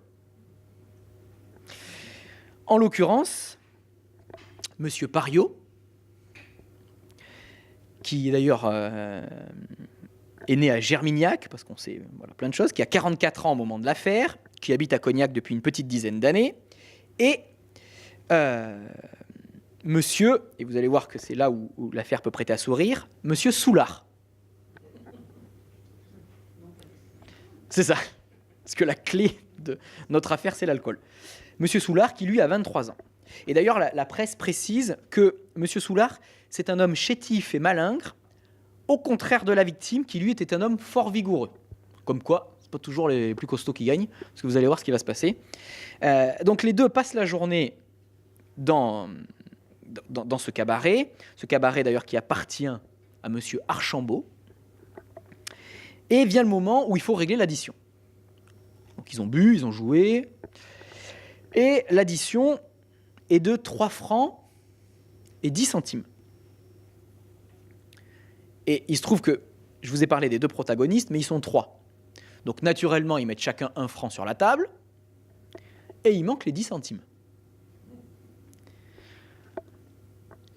En l'occurrence, Monsieur Pariot, qui d'ailleurs est né à Germignac, parce qu'on sait plein de choses, qui a 44 ans au moment de l'affaire, qui habite à Cognac depuis une petite dizaine d'années, et Monsieur, et vous allez voir que c'est là où l'affaire peut prêter à sourire, Monsieur Soulard. C'est ça, parce que la clé de notre affaire, c'est l'alcool. Monsieur Soulard, qui lui a 23 ans. Et d'ailleurs, la presse précise que Monsieur Soulard, c'est un homme chétif et malingre, au contraire de la victime, qui lui était un homme fort vigoureux. Comme quoi, c'est pas toujours les plus costauds qui gagnent, parce que vous allez voir ce qui va se passer. Donc les deux passent la journée dans ce cabaret d'ailleurs qui appartient à Monsieur Archambault. Et vient le moment où il faut régler l'addition. Donc ils ont bu, ils ont joué, et l'addition est de 3 francs et 10 centimes. Et il se trouve que, je vous ai parlé des 2 protagonistes, mais ils sont 3. Donc naturellement, ils mettent chacun 1 franc sur la table, et il manque les 10 centimes.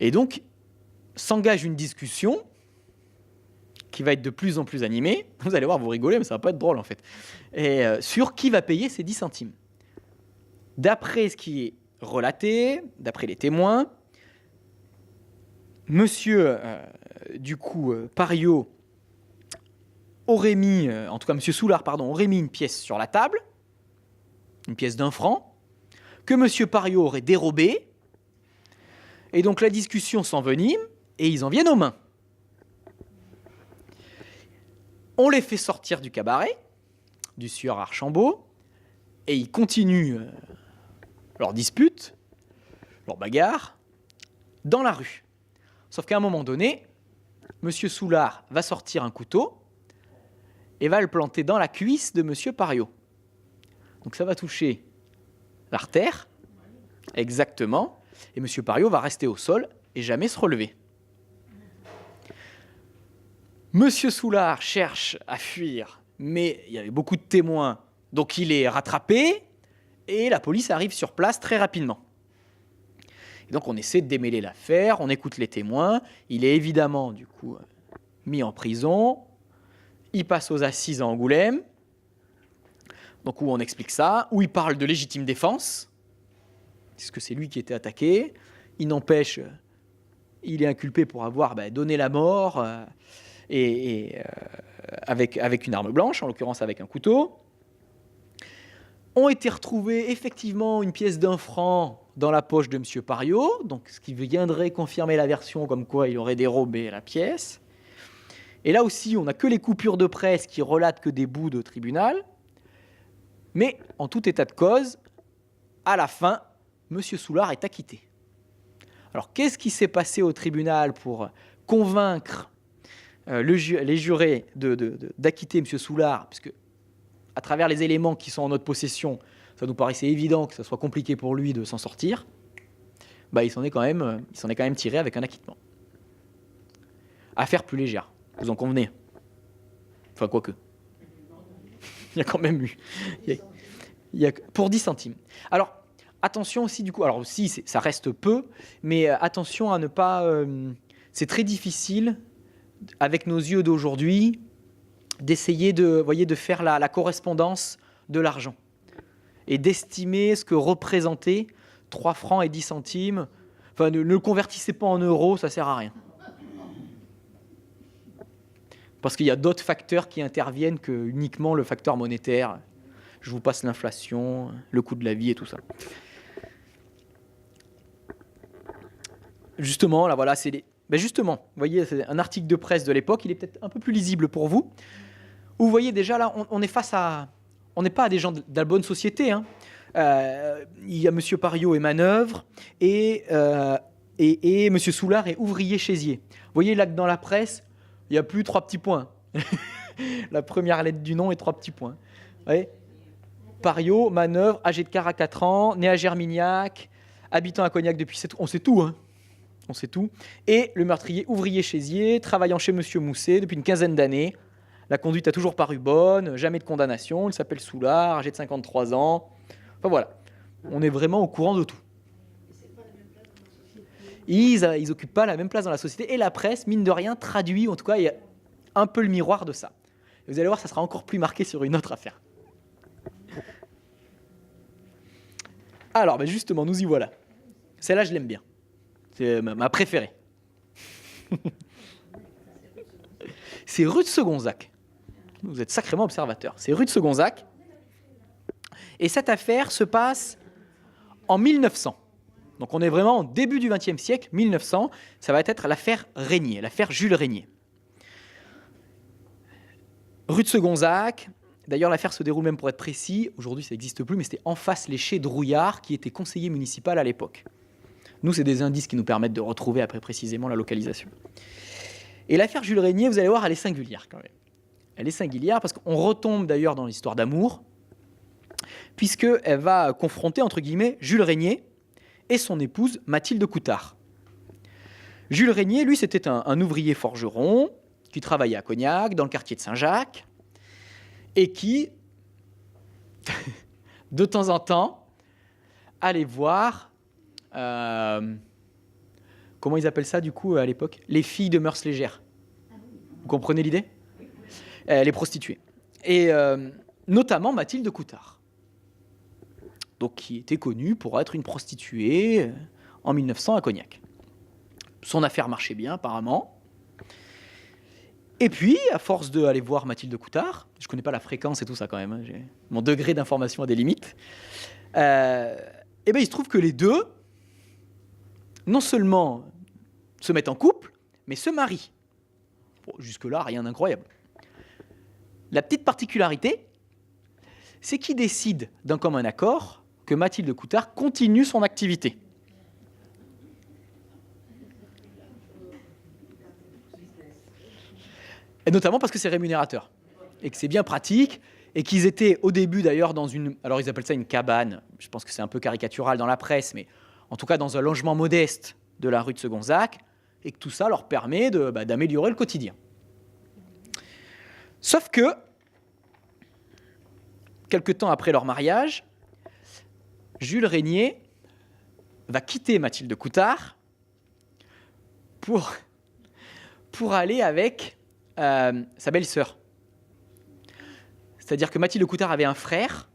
Et donc, s'engage une discussion qui va être de plus en plus animée. Vous allez voir, vous rigolez, mais ça va pas être drôle en fait. Et sur qui va payer ces 10 centimes. D'après ce qui est relaté, d'après les témoins, Monsieur, Pariot aurait mis, en tout cas Monsieur Soulard, aurait mis une pièce sur la table, une pièce d'1 franc, que Monsieur Pariot aurait dérobé, et donc la discussion s'envenime, et ils en viennent aux mains. On les fait sortir du cabaret, du sieur Archambault, et ils continuent leur dispute, leur bagarre, dans la rue. Sauf qu'à un moment donné, Monsieur Soulard va sortir un couteau et va le planter dans la cuisse de Monsieur Pariot. Donc ça va toucher l'artère, exactement, et Monsieur Pariot va rester au sol et jamais se relever. Monsieur Soulard cherche à fuir, mais il y avait beaucoup de témoins, donc il est rattrapé, et la police arrive sur place très rapidement. Et donc on essaie de démêler l'affaire, on écoute les témoins, il est évidemment du coup mis en prison, il passe aux assises à Angoulême, donc où on explique ça, où il parle de légitime défense, puisque c'est lui qui était attaqué, il n'empêche, il est inculpé pour avoir donné la mort, avec une arme blanche, en l'occurrence avec un couteau. Ont été retrouvés effectivement une pièce d'1 franc dans la poche de M. Pariot, donc ce qui viendrait confirmer la version comme quoi il aurait dérobé la pièce. Et là aussi, on n'a que les coupures de presse qui relatent que des bouts de tribunal. Mais en tout état de cause, à la fin, M. Soulard est acquitté. Alors qu'est-ce qui s'est passé au tribunal pour convaincre les jurés d'acquitter M. Soulard, puisque à travers les éléments qui sont en notre possession, ça nous paraissait évident que ça soit compliqué pour lui de s'en sortir, il s'en est quand même tiré avec un acquittement. Affaire plus légère, vous en convenez. Enfin, quoique. Il y a quand même eu... Il Pour 10 centimes. Alors, attention aussi, du coup, alors aussi, ça reste peu, mais attention à ne pas... c'est très difficile, avec nos yeux d'aujourd'hui, d'essayer de faire la correspondance de l'argent et d'estimer ce que représentaient 3 francs et 10 centimes. Enfin, ne le convertissez pas en euros, ça ne sert à rien. Parce qu'il y a d'autres facteurs qui interviennent que uniquement le facteur monétaire. Je vous passe l'inflation, le coût de la vie et tout ça. Justement, là, voilà, justement, vous voyez, c'est un article de presse de l'époque, il est peut-être un peu plus lisible pour vous, où vous voyez déjà, là, on est face à... On n'est pas à des gens de la bonne société, hein. Il y a M. Pariot et Manœuvre, et M. Soulard est ouvrier chaisier. Vous voyez, là, dans la presse, il n'y a plus 3 petits points. La première lettre du nom est 3 petits points. Vous voyez, Pariot, Manœuvre, âgé de 44 ans, né à Germignac, habitant à Cognac depuis 7 ans. On sait tout, hein. On sait tout. Et le meurtrier, ouvrier chaisier, travaillant chez M. Mousset depuis une quinzaine d'années. La conduite a toujours paru bonne, jamais de condamnation. Il s'appelle Soulard, âgé de 53 ans. Enfin voilà, on est vraiment au courant de tout. Ils n'occupent pas la même place dans la société. Et la presse, mine de rien, traduit, en tout cas, il y a un peu le miroir de ça. Et vous allez voir, ça sera encore plus marqué sur une autre affaire. Alors, justement, nous y voilà. Celle-là, je l'aime bien. C'est ma préférée. C'est rue de Segonzac. Vous êtes sacrément observateur. C'est rue de Segonzac. Et cette affaire se passe en 1900. Donc on est vraiment au début du XXe siècle, 1900. Ça va être l'affaire Régnier, l'affaire Jules Régnier. Rue de Segonzac. D'ailleurs, l'affaire se déroule même, pour être précis, aujourd'hui ça n'existe plus, mais c'était en face Léché de Rouillard, qui était conseiller municipal à l'époque. Nous, c'est des indices qui nous permettent de retrouver après précisément la localisation. Et l'affaire Jules Régnier, vous allez voir, elle est singulière quand même. Elle est singulière parce qu'on retombe d'ailleurs dans l'histoire d'amour, puisqu'elle va confronter, entre guillemets, Jules Régnier et son épouse Mathilde Coutard. Jules Régnier, lui, c'était un ouvrier forgeron qui travaillait à Cognac, dans le quartier de Saint-Jacques, et qui, de temps en temps, allait voir... comment ils appellent ça, du coup, à l'époque ? Les filles de mœurs légères. Vous comprenez l'idée ? Les prostituées. Et notamment Mathilde Coutard. Donc, qui était connue pour être une prostituée en 1900 à Cognac. Son affaire marchait bien, apparemment. Et puis, à force d'aller voir Mathilde Coutard, je ne connais pas la fréquence et tout ça quand même, hein, mon degré d'information a des limites, il se trouve que les deux, non seulement se mettent en couple, mais se marient. Bon, jusque-là, rien d'incroyable. La petite particularité, c'est qu'ils décident d'un commun accord que Mathilde Coutard continue son activité. Et notamment parce que c'est rémunérateur, et que c'est bien pratique, et qu'ils étaient au début d'ailleurs dans une... Alors ils appellent ça une cabane, je pense que c'est un peu caricatural dans la presse, mais en tout cas dans un logement modeste de la rue de Segonzac, et que tout ça leur permet d'améliorer le quotidien. Sauf que, quelque temps après leur mariage, Jules Régnier va quitter Mathilde Coutard pour aller avec sa belle-sœur. C'est-à-dire que Mathilde Coutard avait un frère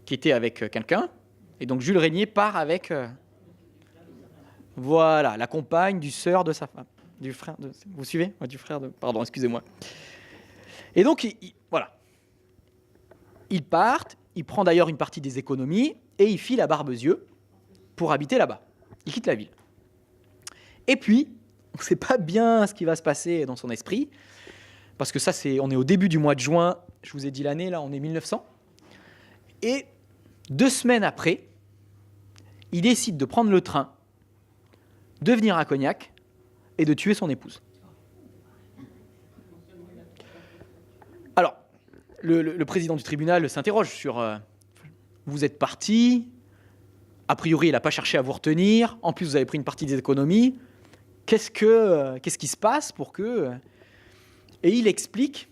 qui était avec quelqu'un, et donc Jules Régnier part avec la compagne du sœur de sa femme, du frère de... Vous suivez ? Du frère de... Pardon, excusez-moi. Et donc, ils partent, il prend d'ailleurs une partie des économies, et il file à Barbezieux pour habiter là-bas. Il quitte la ville. Et puis, on ne sait pas bien ce qui va se passer dans son esprit, parce que ça, on est au début du mois de juin, je vous ai dit l'année, là, on est 1900. Et 2 semaines après, il décide de prendre le train, de venir à Cognac et de tuer son épouse. Alors, le président du tribunal s'interroge sur vous êtes parti, a priori, il n'a pas cherché à vous retenir, en plus, vous avez pris une partie des économies. Qu'est-ce qui se passe pour que... Et il explique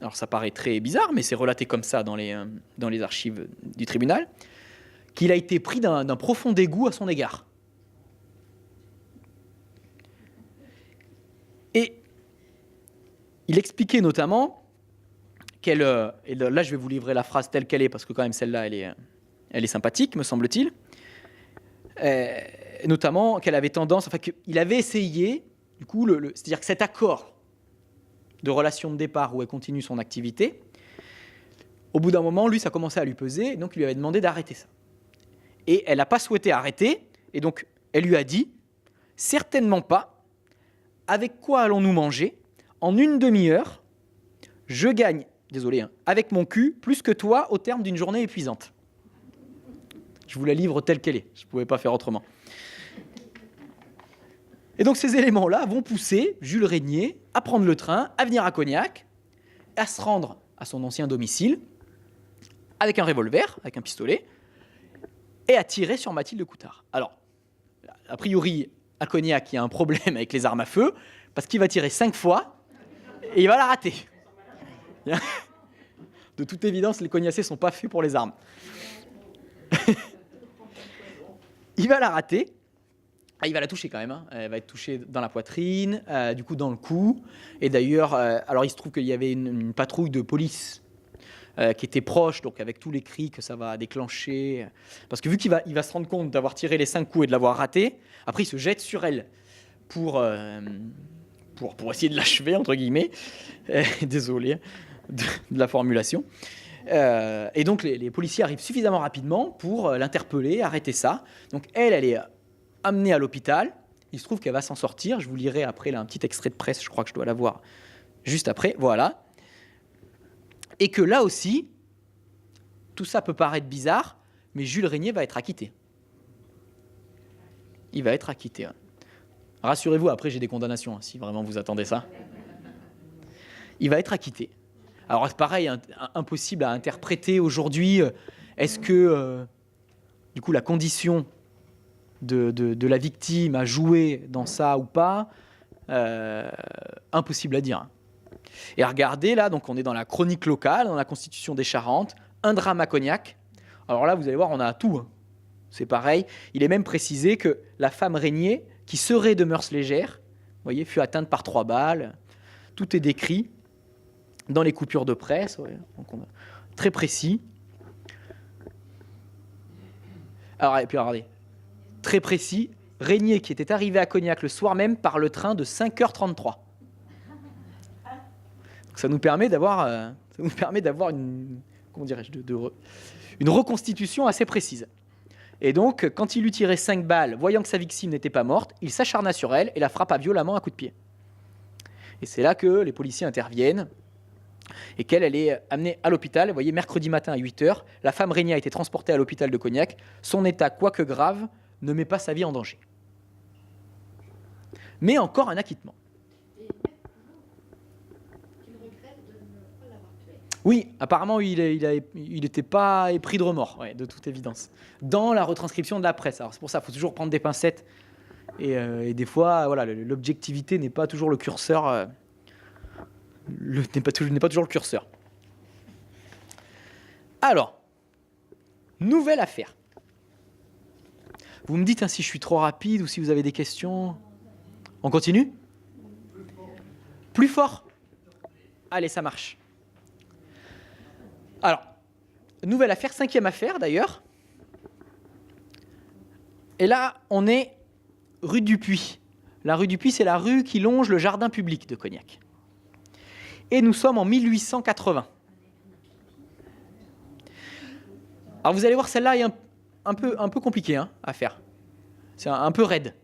alors ça paraît très bizarre, mais c'est relaté comme ça dans les archives du tribunal, qu'il a été pris d'un profond dégoût à son égard. Et il expliquait notamment qu'elle, et là je vais vous livrer la phrase telle qu'elle est, parce que quand même celle-là, elle est sympathique, me semble-t-il, notamment qu'elle avait tendance, enfin qu'il avait essayé, du coup, c'est-à-dire que cet accord de relation de départ où elle continue son activité, au bout d'un moment, lui, ça commençait à lui peser, donc il lui avait demandé d'arrêter ça. Et elle n'a pas souhaité arrêter, et donc elle lui a dit, certainement pas, avec quoi allons-nous manger? En une demi-heure, je gagne, désolé, avec mon cul, plus que toi au terme d'une journée épuisante. Je vous la livre telle qu'elle est, je ne pouvais pas faire autrement. Et donc ces éléments-là vont pousser Jules Régnier à prendre le train, à venir à Cognac, à se rendre à son ancien domicile, avec un revolver, avec un pistolet, et à tirer sur Mathilde Coutard. Alors, a priori, à Cognac, il y a un problème avec les armes à feu, parce qu'il va tirer 5 fois, et il va la rater. De toute évidence, les Cognacés ne sont pas faits pour les armes. Il va la rater. Il va la toucher quand même. Elle va être touchée dans la poitrine, du coup dans le cou. Et d'ailleurs, alors il se trouve qu'il y avait une patrouille de police qui était proche, donc avec tous les cris que ça va déclencher. Parce que vu qu'il va se rendre compte d'avoir tiré les 5 coups et de l'avoir raté, après il se jette sur elle pour essayer de l'achever, entre guillemets. Désolé de la formulation. Et donc les policiers arrivent suffisamment rapidement pour l'interpeller, arrêter ça. Donc elle est amenée à l'hôpital. Il se trouve qu'elle va s'en sortir. Je vous lirai après là, un petit extrait de presse, je crois que je dois l'avoir juste après. Voilà. Et que là aussi, tout ça peut paraître bizarre, mais Jules Régnier va être acquitté. Il va être acquitté. Rassurez-vous, après j'ai des condamnations, si vraiment vous attendez ça. Il va être acquitté. Alors c'est pareil, impossible à interpréter aujourd'hui. Est-ce que, du coup, la condition de la victime a joué dans ça ou pas? Impossible à dire. Et regardez, là, donc on est dans la chronique locale, dans la Constitution des Charentes, un drame à Cognac. Alors là, vous allez voir, on a tout. C'est pareil. Il est même précisé que la femme Régnier, qui serait de mœurs légères, vous voyez, fut atteinte par 3 balles. Tout est décrit dans les coupures de presse. Ouais, donc très précis. Alors, et puis regardez, très précis, Régnier qui était arrivé à Cognac le soir même par le train de 5h33. Donc ça nous permet d'avoir une, comment dirais-je, une reconstitution assez précise. Et donc, quand il lui tirait 5 balles, voyant que sa victime n'était pas morte, il s'acharna sur elle et la frappa violemment à coups de pied. Et c'est là que les policiers interviennent et qu'elle est amenée à l'hôpital. Vous voyez, mercredi matin à 8h, la femme Régnier a été transportée à l'hôpital de Cognac. Son état, quoique grave, ne met pas sa vie en danger. Mais encore un acquittement. Oui, apparemment, il n'était pas épris de remords, ouais, de toute évidence. Dans la retranscription de la presse. Alors c'est pour ça, il faut toujours prendre des pincettes. Et des fois, voilà, l'objectivité n'est pas toujours le curseur. N'est pas toujours le curseur. Alors, nouvelle affaire. Vous me dites si je suis trop rapide ou si vous avez des questions. On continue ? Plus fort ? Allez, ça marche. Alors, nouvelle affaire, 5e affaire d'ailleurs. Et là, on est rue du Puy. La rue du Puy, c'est la rue qui longe le jardin public de Cognac. Et nous sommes en 1880. Alors vous allez voir, celle-là est un peu compliquée à faire. C'est un peu raide.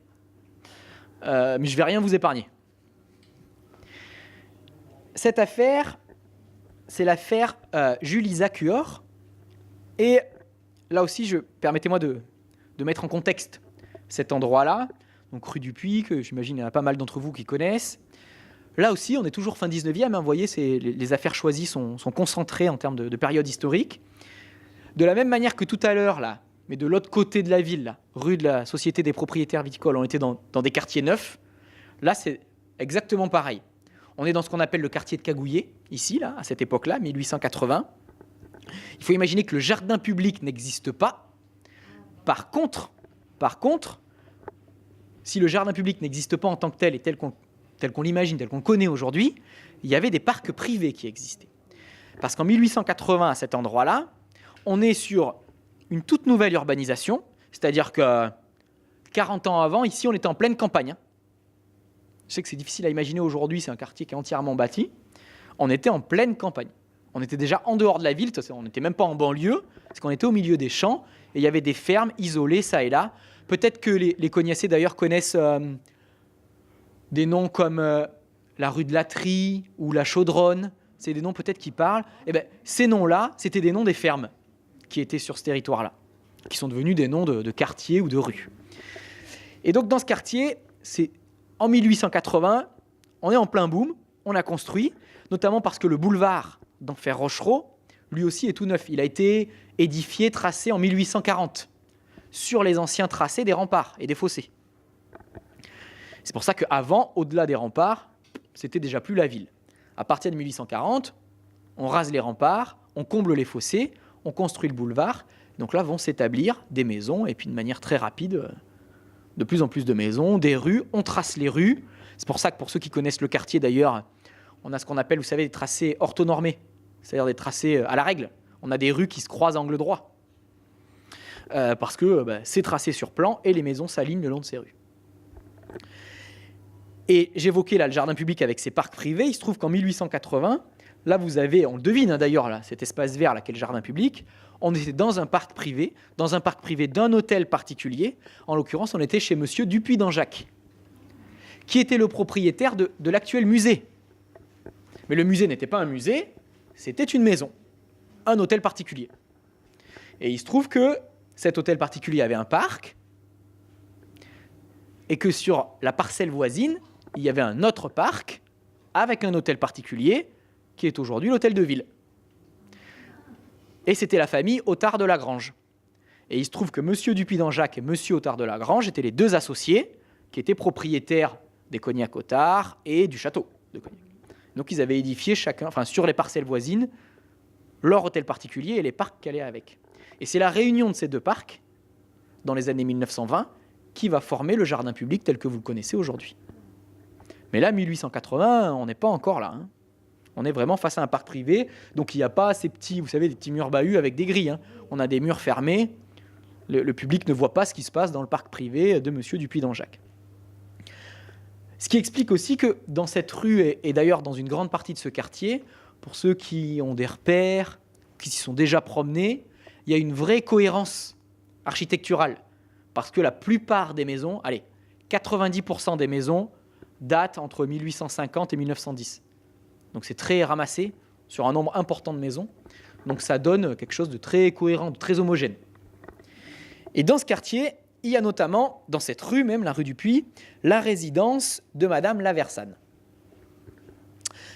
Mais je ne vais rien vous épargner. Cette affaire, c'est l'affaire Jules Isaac Huor. Et là aussi, permettez-moi de mettre en contexte cet endroit-là. Donc rue du Puy, que j'imagine il y en a pas mal d'entre vous qui connaissent. Là aussi, on est toujours fin 19e. Vous voyez, les affaires choisies sont concentrées en termes de période historique. De la même manière que tout à l'heure, là, mais de l'autre côté de la ville, là, rue de la Société des propriétaires viticoles, on était dans des quartiers neufs. Là, c'est exactement pareil. On est dans ce qu'on appelle le quartier de Cagouillé, ici, là, à cette époque-là, 1880. Il faut imaginer que le jardin public n'existe pas. Par contre, si le jardin public n'existe pas en tant que tel et tel qu'on l'imagine, tel qu'on le connaît aujourd'hui, il y avait des parcs privés qui existaient. Parce qu'en 1880, à cet endroit-là, on est sur une toute nouvelle urbanisation, c'est-à-dire que 40 ans avant, ici, on était en pleine campagne. Je sais que c'est difficile à imaginer aujourd'hui, c'est un quartier qui est entièrement bâti. On était en pleine campagne. On était déjà en dehors de la ville, on n'était même pas en banlieue, parce qu'on était au milieu des champs, et il y avait des fermes isolées, ça et là. Peut-être que les Cognassais, d'ailleurs, connaissent des noms comme la rue de la Trie ou la Chaudronne. C'est des noms peut-être qui parlent. Eh bien, ces noms-là, c'était des noms des fermes qui étaient sur ce territoire-là, qui sont devenus des noms de quartiers ou de rues. Et donc, dans ce quartier, c'est en 1880, on est en plein boom, on a construit, notamment parce que le boulevard d'Enfer Rochereau, lui aussi est tout neuf. Il a été édifié, tracé en 1840, sur les anciens tracés des remparts et des fossés. C'est pour ça qu'avant, au-delà des remparts, c'était déjà plus la ville. À partir de 1840, on rase les remparts, on comble les fossés, on construit le boulevard. Donc là vont s'établir des maisons, et puis de manière très rapide, de plus en plus de maisons, des rues, on trace les rues. C'est pour ça que pour ceux qui connaissent le quartier d'ailleurs, on a ce qu'on appelle, vous savez, des tracés orthonormés, c'est-à-dire des tracés à la règle. On a des rues qui se croisent à angle droit, parce que c'est tracé sur plan et les maisons s'alignent le long de ces rues. Et j'évoquais là le jardin public avec ses parcs privés. Il se trouve qu'en 1880, là vous avez, on le devine d'ailleurs, là, cet espace vert là, qui est le jardin public, on était dans un parc privé d'un hôtel particulier. En l'occurrence, on était chez monsieur Dupuis d'Anjac, qui était le propriétaire de l'actuel musée. Mais le musée n'était pas un musée, c'était une maison, un hôtel particulier. Et il se trouve que cet hôtel particulier avait un parc, et que sur la parcelle voisine, il y avait un autre parc avec un hôtel particulier qui est aujourd'hui l'hôtel de ville. Et c'était la famille Otard de Lagrange. Et il se trouve que monsieur Dupuis d'Anjac et monsieur Otard de Lagrange étaient les deux associés qui étaient propriétaires des Cognac Otard et du château de Cognac. Donc ils avaient édifié chacun, sur les parcelles voisines, leur hôtel particulier et les parcs qui allaient avec. Et c'est la réunion de ces deux parcs, dans les années 1920, qui va former le jardin public tel que vous le connaissez aujourd'hui. Mais là, 1880, on n'est pas encore là. On est vraiment face à un parc privé, donc il n'y a pas ces petits, vous savez, des petits murs bahus avec des grilles. On a des murs fermés. Le public ne voit pas ce qui se passe dans le parc privé de monsieur Dupuis d'Anjac. Ce qui explique aussi que dans cette rue, et d'ailleurs dans une grande partie de ce quartier, pour ceux qui ont des repères, qui s'y sont déjà promenés, il y a une vraie cohérence architecturale. Parce que la plupart des maisons, 90% des maisons datent entre 1850 et 1910. Donc c'est très ramassé sur un nombre important de maisons. Donc ça donne quelque chose de très cohérent, de très homogène. Et dans ce quartier, il y a notamment, dans cette rue même, la rue du Puy, la résidence de Madame Laversane.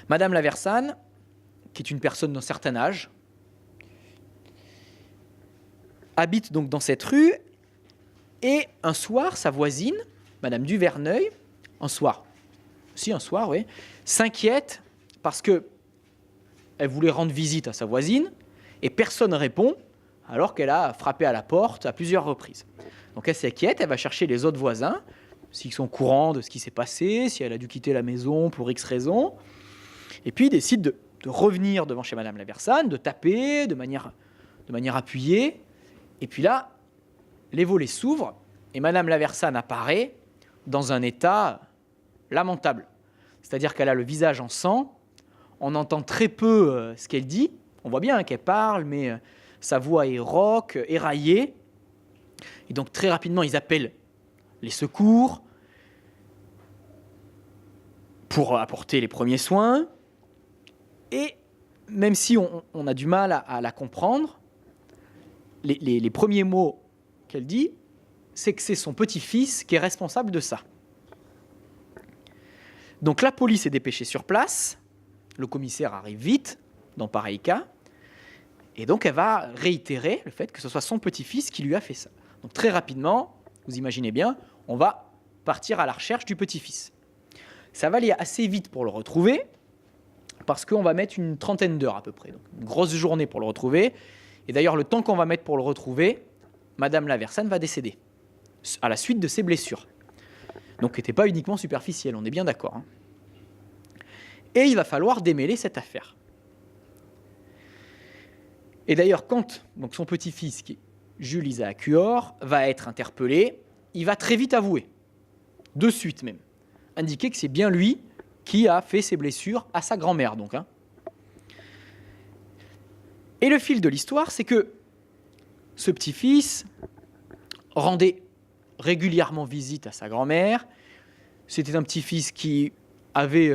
Madame Laversane, qui est une personne d'un certain âge, habite donc dans cette rue. Et un soir, sa voisine, Madame Duverneuil, s'inquiète parce qu'elle voulait rendre visite à sa voisine et personne ne répond alors qu'elle a frappé à la porte à plusieurs reprises. Donc elle s'inquiète, elle va chercher les autres voisins, s'ils sont au courant de ce qui s'est passé, si elle a dû quitter la maison pour X raison. Et puis il décide de revenir devant chez Madame Laversane, de taper de manière appuyée. Et puis là, les volets s'ouvrent et Madame Laversane apparaît dans un état lamentable. C'est-à-dire qu'elle a le visage en sang, on entend très peu ce qu'elle dit, on voit bien qu'elle parle, mais sa voix est rauque, éraillée. Et donc très rapidement, ils appellent les secours pour apporter les premiers soins. Et même si on a du mal à la comprendre, les premiers mots qu'elle dit, c'est que c'est son petit-fils qui est responsable de ça. Donc la police est dépêchée sur place, le commissaire arrive vite dans pareil cas, et donc elle va réitérer le fait que ce soit son petit-fils qui lui a fait ça. Donc très rapidement, vous imaginez bien, on va partir à la recherche du petit-fils. Ça va aller assez vite pour le retrouver, parce qu'on va mettre une trentaine d'heures à peu près. Donc une grosse journée pour le retrouver. Et d'ailleurs, le temps qu'on va mettre pour le retrouver, Madame Laversane va décéder, à la suite de ses blessures. Donc, qui n'était pas uniquement superficielle, on est bien d'accord. Hein. Et il va falloir démêler cette affaire. Et d'ailleurs, quand donc son petit-fils, Jules Isaac Huor, va être interpellé, il va très vite avouer, de suite même, indiquer que c'est bien lui qui a fait ses blessures à sa grand-mère. Donc, hein. Et le fil de l'histoire, c'est que ce petit-fils rendait régulièrement visite à sa grand-mère. C'était un petit-fils qui avait...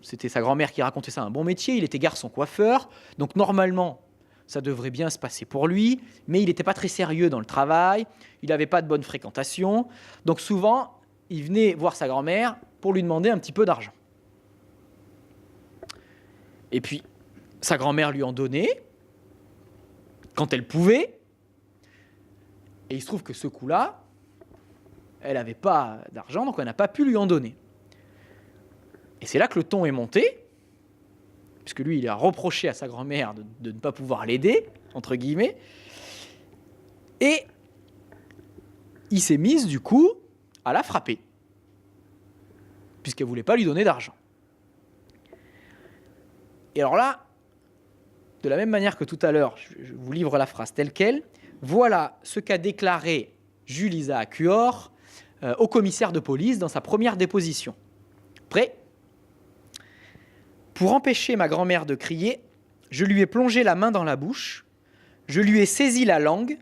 c'était sa grand-mère qui racontait ça, un bon métier. Il était garçon coiffeur. Donc normalement, ça devrait bien se passer pour lui. Mais il n'était pas très sérieux dans le travail. Il n'avait pas de bonne fréquentation. Donc souvent, il venait voir sa grand-mère pour lui demander un petit peu d'argent. Et puis, sa grand-mère lui en donnait quand elle pouvait. Et il se trouve que ce coup-là, elle n'avait pas d'argent, donc elle n'a pas pu lui en donner. Et c'est là que le ton est monté, puisque lui, il a reproché à sa grand-mère de ne pas pouvoir l'aider, entre guillemets. Et il s'est mis, du coup, à la frapper, puisqu'elle ne voulait pas lui donner d'argent. Et alors là, de la même manière que tout à l'heure, je vous livre la phrase telle quelle, voilà ce qu'a déclaré Jules Isaac Huor au commissaire de police dans sa première déposition. Prêt ? Pour empêcher ma grand-mère de crier, je lui ai plongé la main dans la bouche, je lui ai saisi la langue,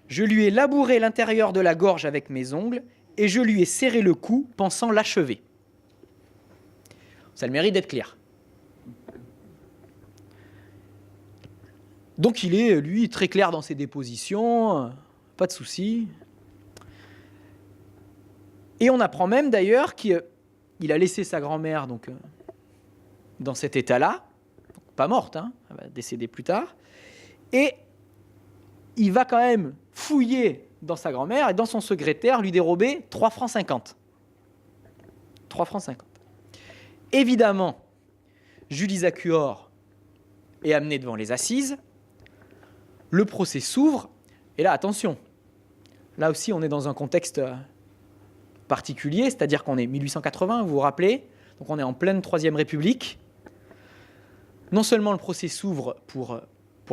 je lui ai labouré l'intérieur de la gorge avec mes ongles et je lui ai serré le cou, pensant l'achever. Ça a le mérite d'être clair. Donc il est, lui, très clair dans ses dépositions, pas de souci. Et on apprend même d'ailleurs qu'il a laissé sa grand-mère donc, dans cet état-là, pas morte, hein, elle va décéder plus tard, et il va quand même fouiller dans sa grand-mère et dans son secrétaire lui dérober 3 francs 50. 3 francs 50. Évidemment, Jules Isaac Huor est amené devant les assises, le procès s'ouvre, et là, attention, là aussi on est dans un contexte particulier, c'est-à-dire qu'on est 1880, vous vous rappelez, donc on est en pleine Troisième République. Non seulement le procès s'ouvre pour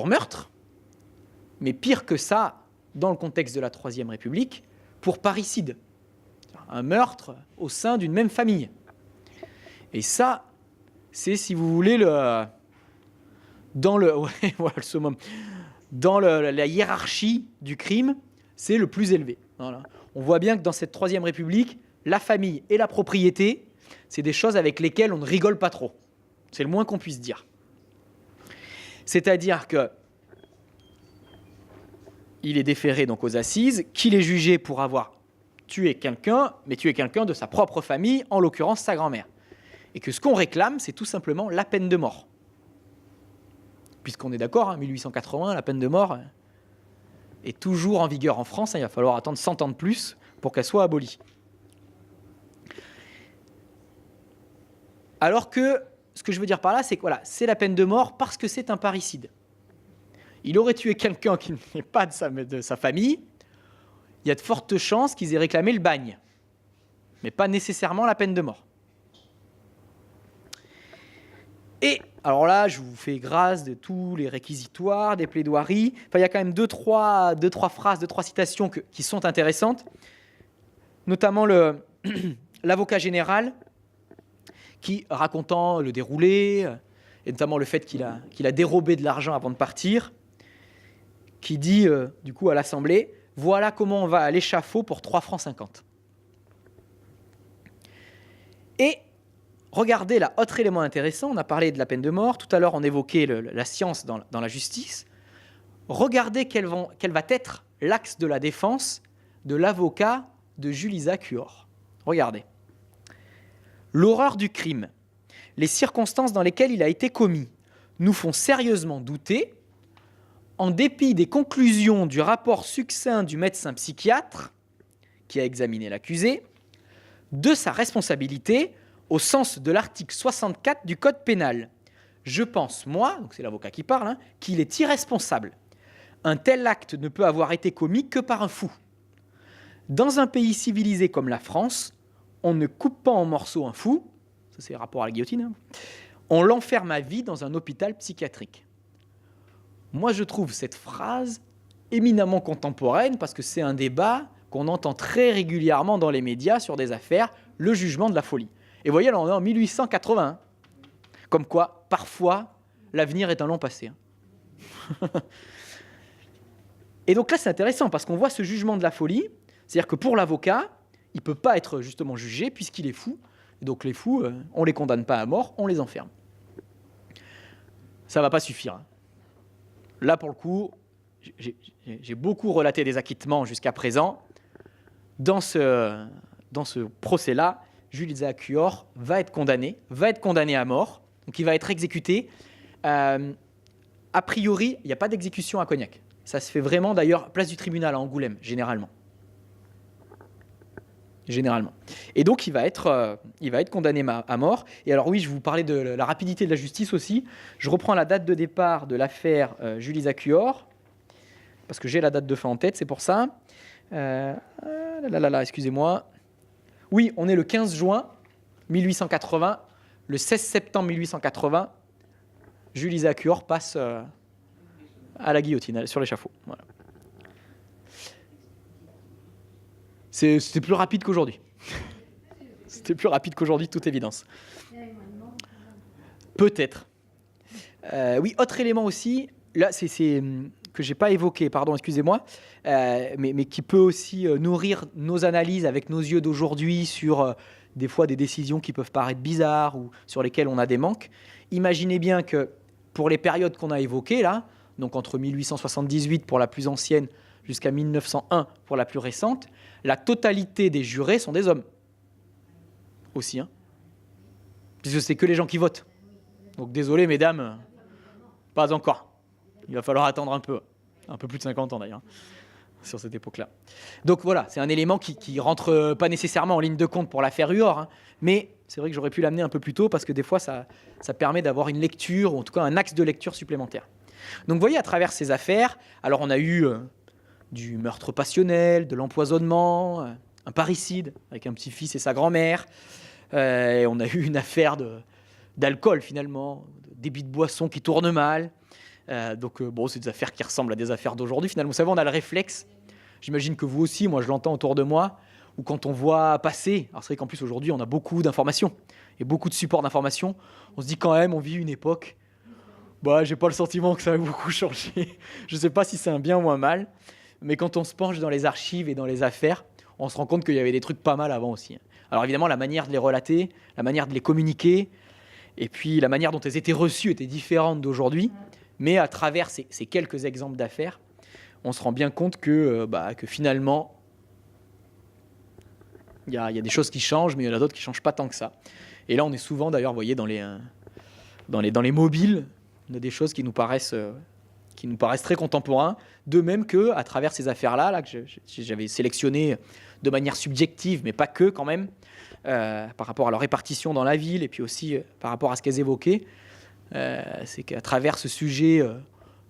meurtre, mais pire que ça, dans le contexte de la Troisième République, pour parricide. Un meurtre au sein d'une même famille. Et ça, c'est, si vous voulez, dans la hiérarchie du crime, c'est le plus élevé. Voilà. On voit bien que dans cette Troisième République, la famille et la propriété, c'est des choses avec lesquelles on ne rigole pas trop. C'est le moins qu'on puisse dire. C'est-à-dire que il est déféré donc aux assises, qu'il est jugé pour avoir tué quelqu'un, mais tué quelqu'un de sa propre famille, en l'occurrence sa grand-mère. Et que ce qu'on réclame, c'est tout simplement la peine de mort. Puisqu'on est d'accord, hein, 1880, la peine de mort est toujours en vigueur en France, hein, il va falloir attendre 100 ans de plus pour qu'elle soit abolie. Alors que, ce que je veux dire par là, c'est que voilà, c'est la peine de mort parce que c'est un parricide. Il aurait tué quelqu'un qui n'est pas de sa famille, il y a de fortes chances qu'ils aient réclamé le bagne, mais pas nécessairement la peine de mort. Et alors là, je vous fais grâce de tous les réquisitoires, des plaidoiries. Enfin, il y a quand même deux, trois phrases, 2-3 citations qui sont intéressantes, notamment l'avocat général qui, racontant le déroulé, et notamment le fait qu'il a dérobé de l'argent avant de partir, qui dit du coup à l'Assemblée, voilà comment on va à l'échafaud pour 3 francs 50. Et regardez là, autre élément intéressant, on a parlé de la peine de mort, tout à l'heure on évoquait la science dans la justice. Regardez quel va être l'axe de la défense de l'avocat de Jules Isaac Huor. Regardez. L'horreur du crime, les circonstances dans lesquelles il a été commis, nous font sérieusement douter, en dépit des conclusions du rapport succinct du médecin psychiatre qui a examiné l'accusé, de sa responsabilité au sens de l'article 64 du Code pénal. Je pense, moi, donc c'est l'avocat qui parle, qu'il est irresponsable. Un tel acte ne peut avoir été commis que par un fou. Dans un pays civilisé comme la France, on ne coupe pas en morceaux un fou, ça c'est rapport à la guillotine, on l'enferme à vie dans un hôpital psychiatrique. Moi, je trouve cette phrase éminemment contemporaine parce que c'est un débat qu'on entend très régulièrement dans les médias sur des affaires, le jugement de la folie. Et vous voyez, là, on est en 1880. Comme quoi, parfois, l'avenir est un long passé. Et donc là, c'est intéressant parce qu'on voit ce jugement de la folie, c'est-à-dire que pour l'avocat, il ne peut pas être justement jugé puisqu'il est fou. Et donc les fous, on ne les condamne pas à mort, on les enferme. Ça ne va pas suffire. Là, pour le coup, j'ai beaucoup relaté des acquittements jusqu'à présent. Dans ce procès-là, Jules Isaac Cuor va être condamné à mort, donc il va être exécuté. A priori, il n'y a pas d'exécution à Cognac. Ça se fait vraiment, d'ailleurs, place du tribunal à Angoulême, généralement. Et donc, il va être condamné à mort. Et alors oui, je vous parlais de la rapidité de la justice aussi. Je reprends la date de départ de l'affaire Jules Isaac Cuor, parce que j'ai la date de fin en tête, c'est pour ça. Excusez-moi. Oui, on est le 15 juin 1880. Le 16 septembre 1880, Jules Isaac Cuor passe à la guillotine, sur l'échafaud. Voilà. C'était plus rapide qu'aujourd'hui. C'était plus rapide qu'aujourd'hui, de toute évidence. Peut-être. Oui, autre élément aussi, là, c'est que je n'ai pas évoqué, pardon, excusez-moi, mais qui peut aussi nourrir nos analyses avec nos yeux d'aujourd'hui sur des fois des décisions qui peuvent paraître bizarres ou sur lesquelles on a des manques. Imaginez bien que pour les périodes qu'on a évoquées, là, donc entre 1878 pour la plus ancienne jusqu'à 1901 pour la plus récente, la totalité des jurés sont des hommes. Aussi, puisque c'est que les gens qui votent. Donc désolé mesdames, pas encore. Il va falloir attendre un peu plus de 50 ans d'ailleurs, sur cette époque-là. Donc voilà, c'est un élément qui rentre pas nécessairement en ligne de compte pour l'affaire Huor, mais c'est vrai que j'aurais pu l'amener un peu plus tôt parce que des fois ça permet d'avoir une lecture, ou en tout cas un axe de lecture supplémentaire. Donc vous voyez, à travers ces affaires, alors on a eu du meurtre passionnel, de l'empoisonnement, un parricide avec un petit-fils et sa grand-mère, et on a eu une affaire d'alcool finalement, de débit de boisson qui tourne mal. Bon, c'est des affaires qui ressemblent à des affaires d'aujourd'hui. Finalement, vous savez, on a le réflexe, j'imagine que vous aussi, moi je l'entends autour de moi, ou quand on voit passer, alors c'est vrai qu'en plus aujourd'hui on a beaucoup d'informations, et beaucoup de supports d'informations, on se dit quand même, on vit une époque, j'ai pas le sentiment que ça a beaucoup changé, je sais pas si c'est un bien ou un mal, mais quand on se penche dans les archives et dans les affaires, on se rend compte qu'il y avait des trucs pas mal avant aussi. Alors évidemment, la manière de les relater, la manière de les communiquer, et puis la manière dont elles étaient reçues était différente d'aujourd'hui. Mais à travers ces quelques exemples d'affaires, on se rend bien compte que finalement, il y a des choses qui changent, mais il y en a d'autres qui ne changent pas tant que ça. Et là, on est souvent, d'ailleurs, vous voyez, dans les mobiles, on a des choses qui nous paraissent très contemporains, de même qu'à travers ces affaires-là, que j'avais sélectionnées de manière subjective, mais pas que quand même, par rapport à leur répartition dans la ville, et puis aussi par rapport à ce qu'elles évoquaient, c'est qu'à travers ce sujet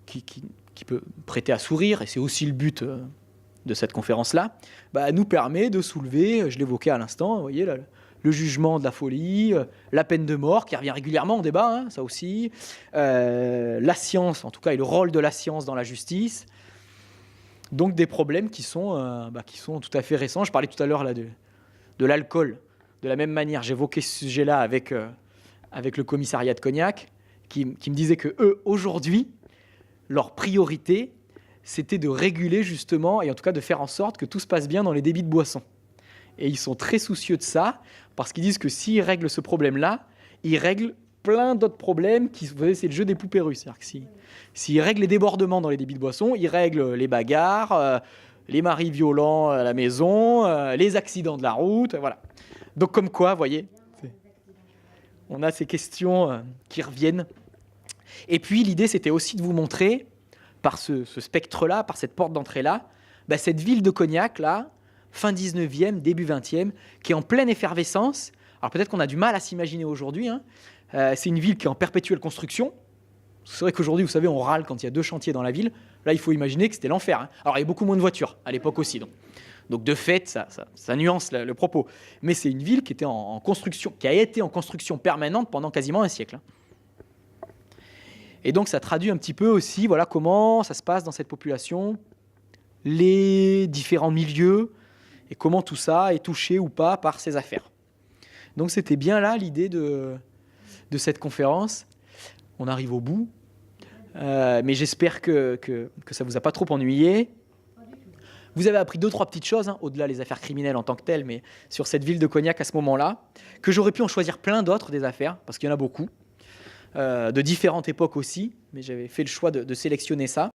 qui peut prêter à sourire, et c'est aussi le but de cette conférence-là, nous permet de soulever, je l'évoquais à l'instant, vous voyez, là, le jugement de la folie, la peine de mort, qui revient régulièrement en débat, ça aussi, la science, en tout cas, et le rôle de la science dans la justice. Donc des problèmes qui sont tout à fait récents. Je parlais tout à l'heure là, de l'alcool. De la même manière, j'évoquais ce sujet-là avec le commissariat de Cognac, qui me disait que eux, aujourd'hui, leur priorité, c'était de réguler justement, et en tout cas de faire en sorte que tout se passe bien dans les débits de boissons. Et ils sont très soucieux de ça, parce qu'ils disent que s'ils règlent ce problème-là, ils règlent plein d'autres problèmes, vous voyez, c'est le jeu des poupées russes. C'est-à-dire que s'ils règlent les débordements dans les débits de boissons, ils règlent les bagarres, les maris violents à la maison, les accidents de la route, voilà. Donc comme quoi, vous voyez, on a ces questions qui reviennent. Et puis l'idée, c'était aussi de vous montrer, par ce spectre-là, par cette porte d'entrée-là, cette ville de Cognac, là, fin 19e, début 20e, qui est en pleine effervescence. Alors peut-être qu'on a du mal à s'imaginer aujourd'hui, hein. C'est une ville qui est en perpétuelle construction. C'est vrai qu'aujourd'hui, vous savez, on râle quand il y a 2 chantiers dans la ville. Là, il faut imaginer que c'était l'enfer, hein. Alors il y a beaucoup moins de voitures à l'époque aussi, donc de fait, ça nuance le propos. Mais c'est une ville qui était en construction, qui a été en construction permanente pendant quasiment un siècle, hein. Et donc ça traduit un petit peu aussi, voilà, comment ça se passe dans cette population, les différents milieux, et comment tout ça est touché ou pas par ces affaires. Donc c'était bien là l'idée de cette conférence. On arrive au bout, mais j'espère que ça ne vous a pas trop ennuyé. Vous avez appris 2-3 petites choses, hein, au-delà des affaires criminelles en tant que telles, mais sur cette ville de Cognac à ce moment-là, que j'aurais pu en choisir plein d'autres des affaires, parce qu'il y en a beaucoup, de différentes époques aussi, mais j'avais fait le choix de sélectionner ça.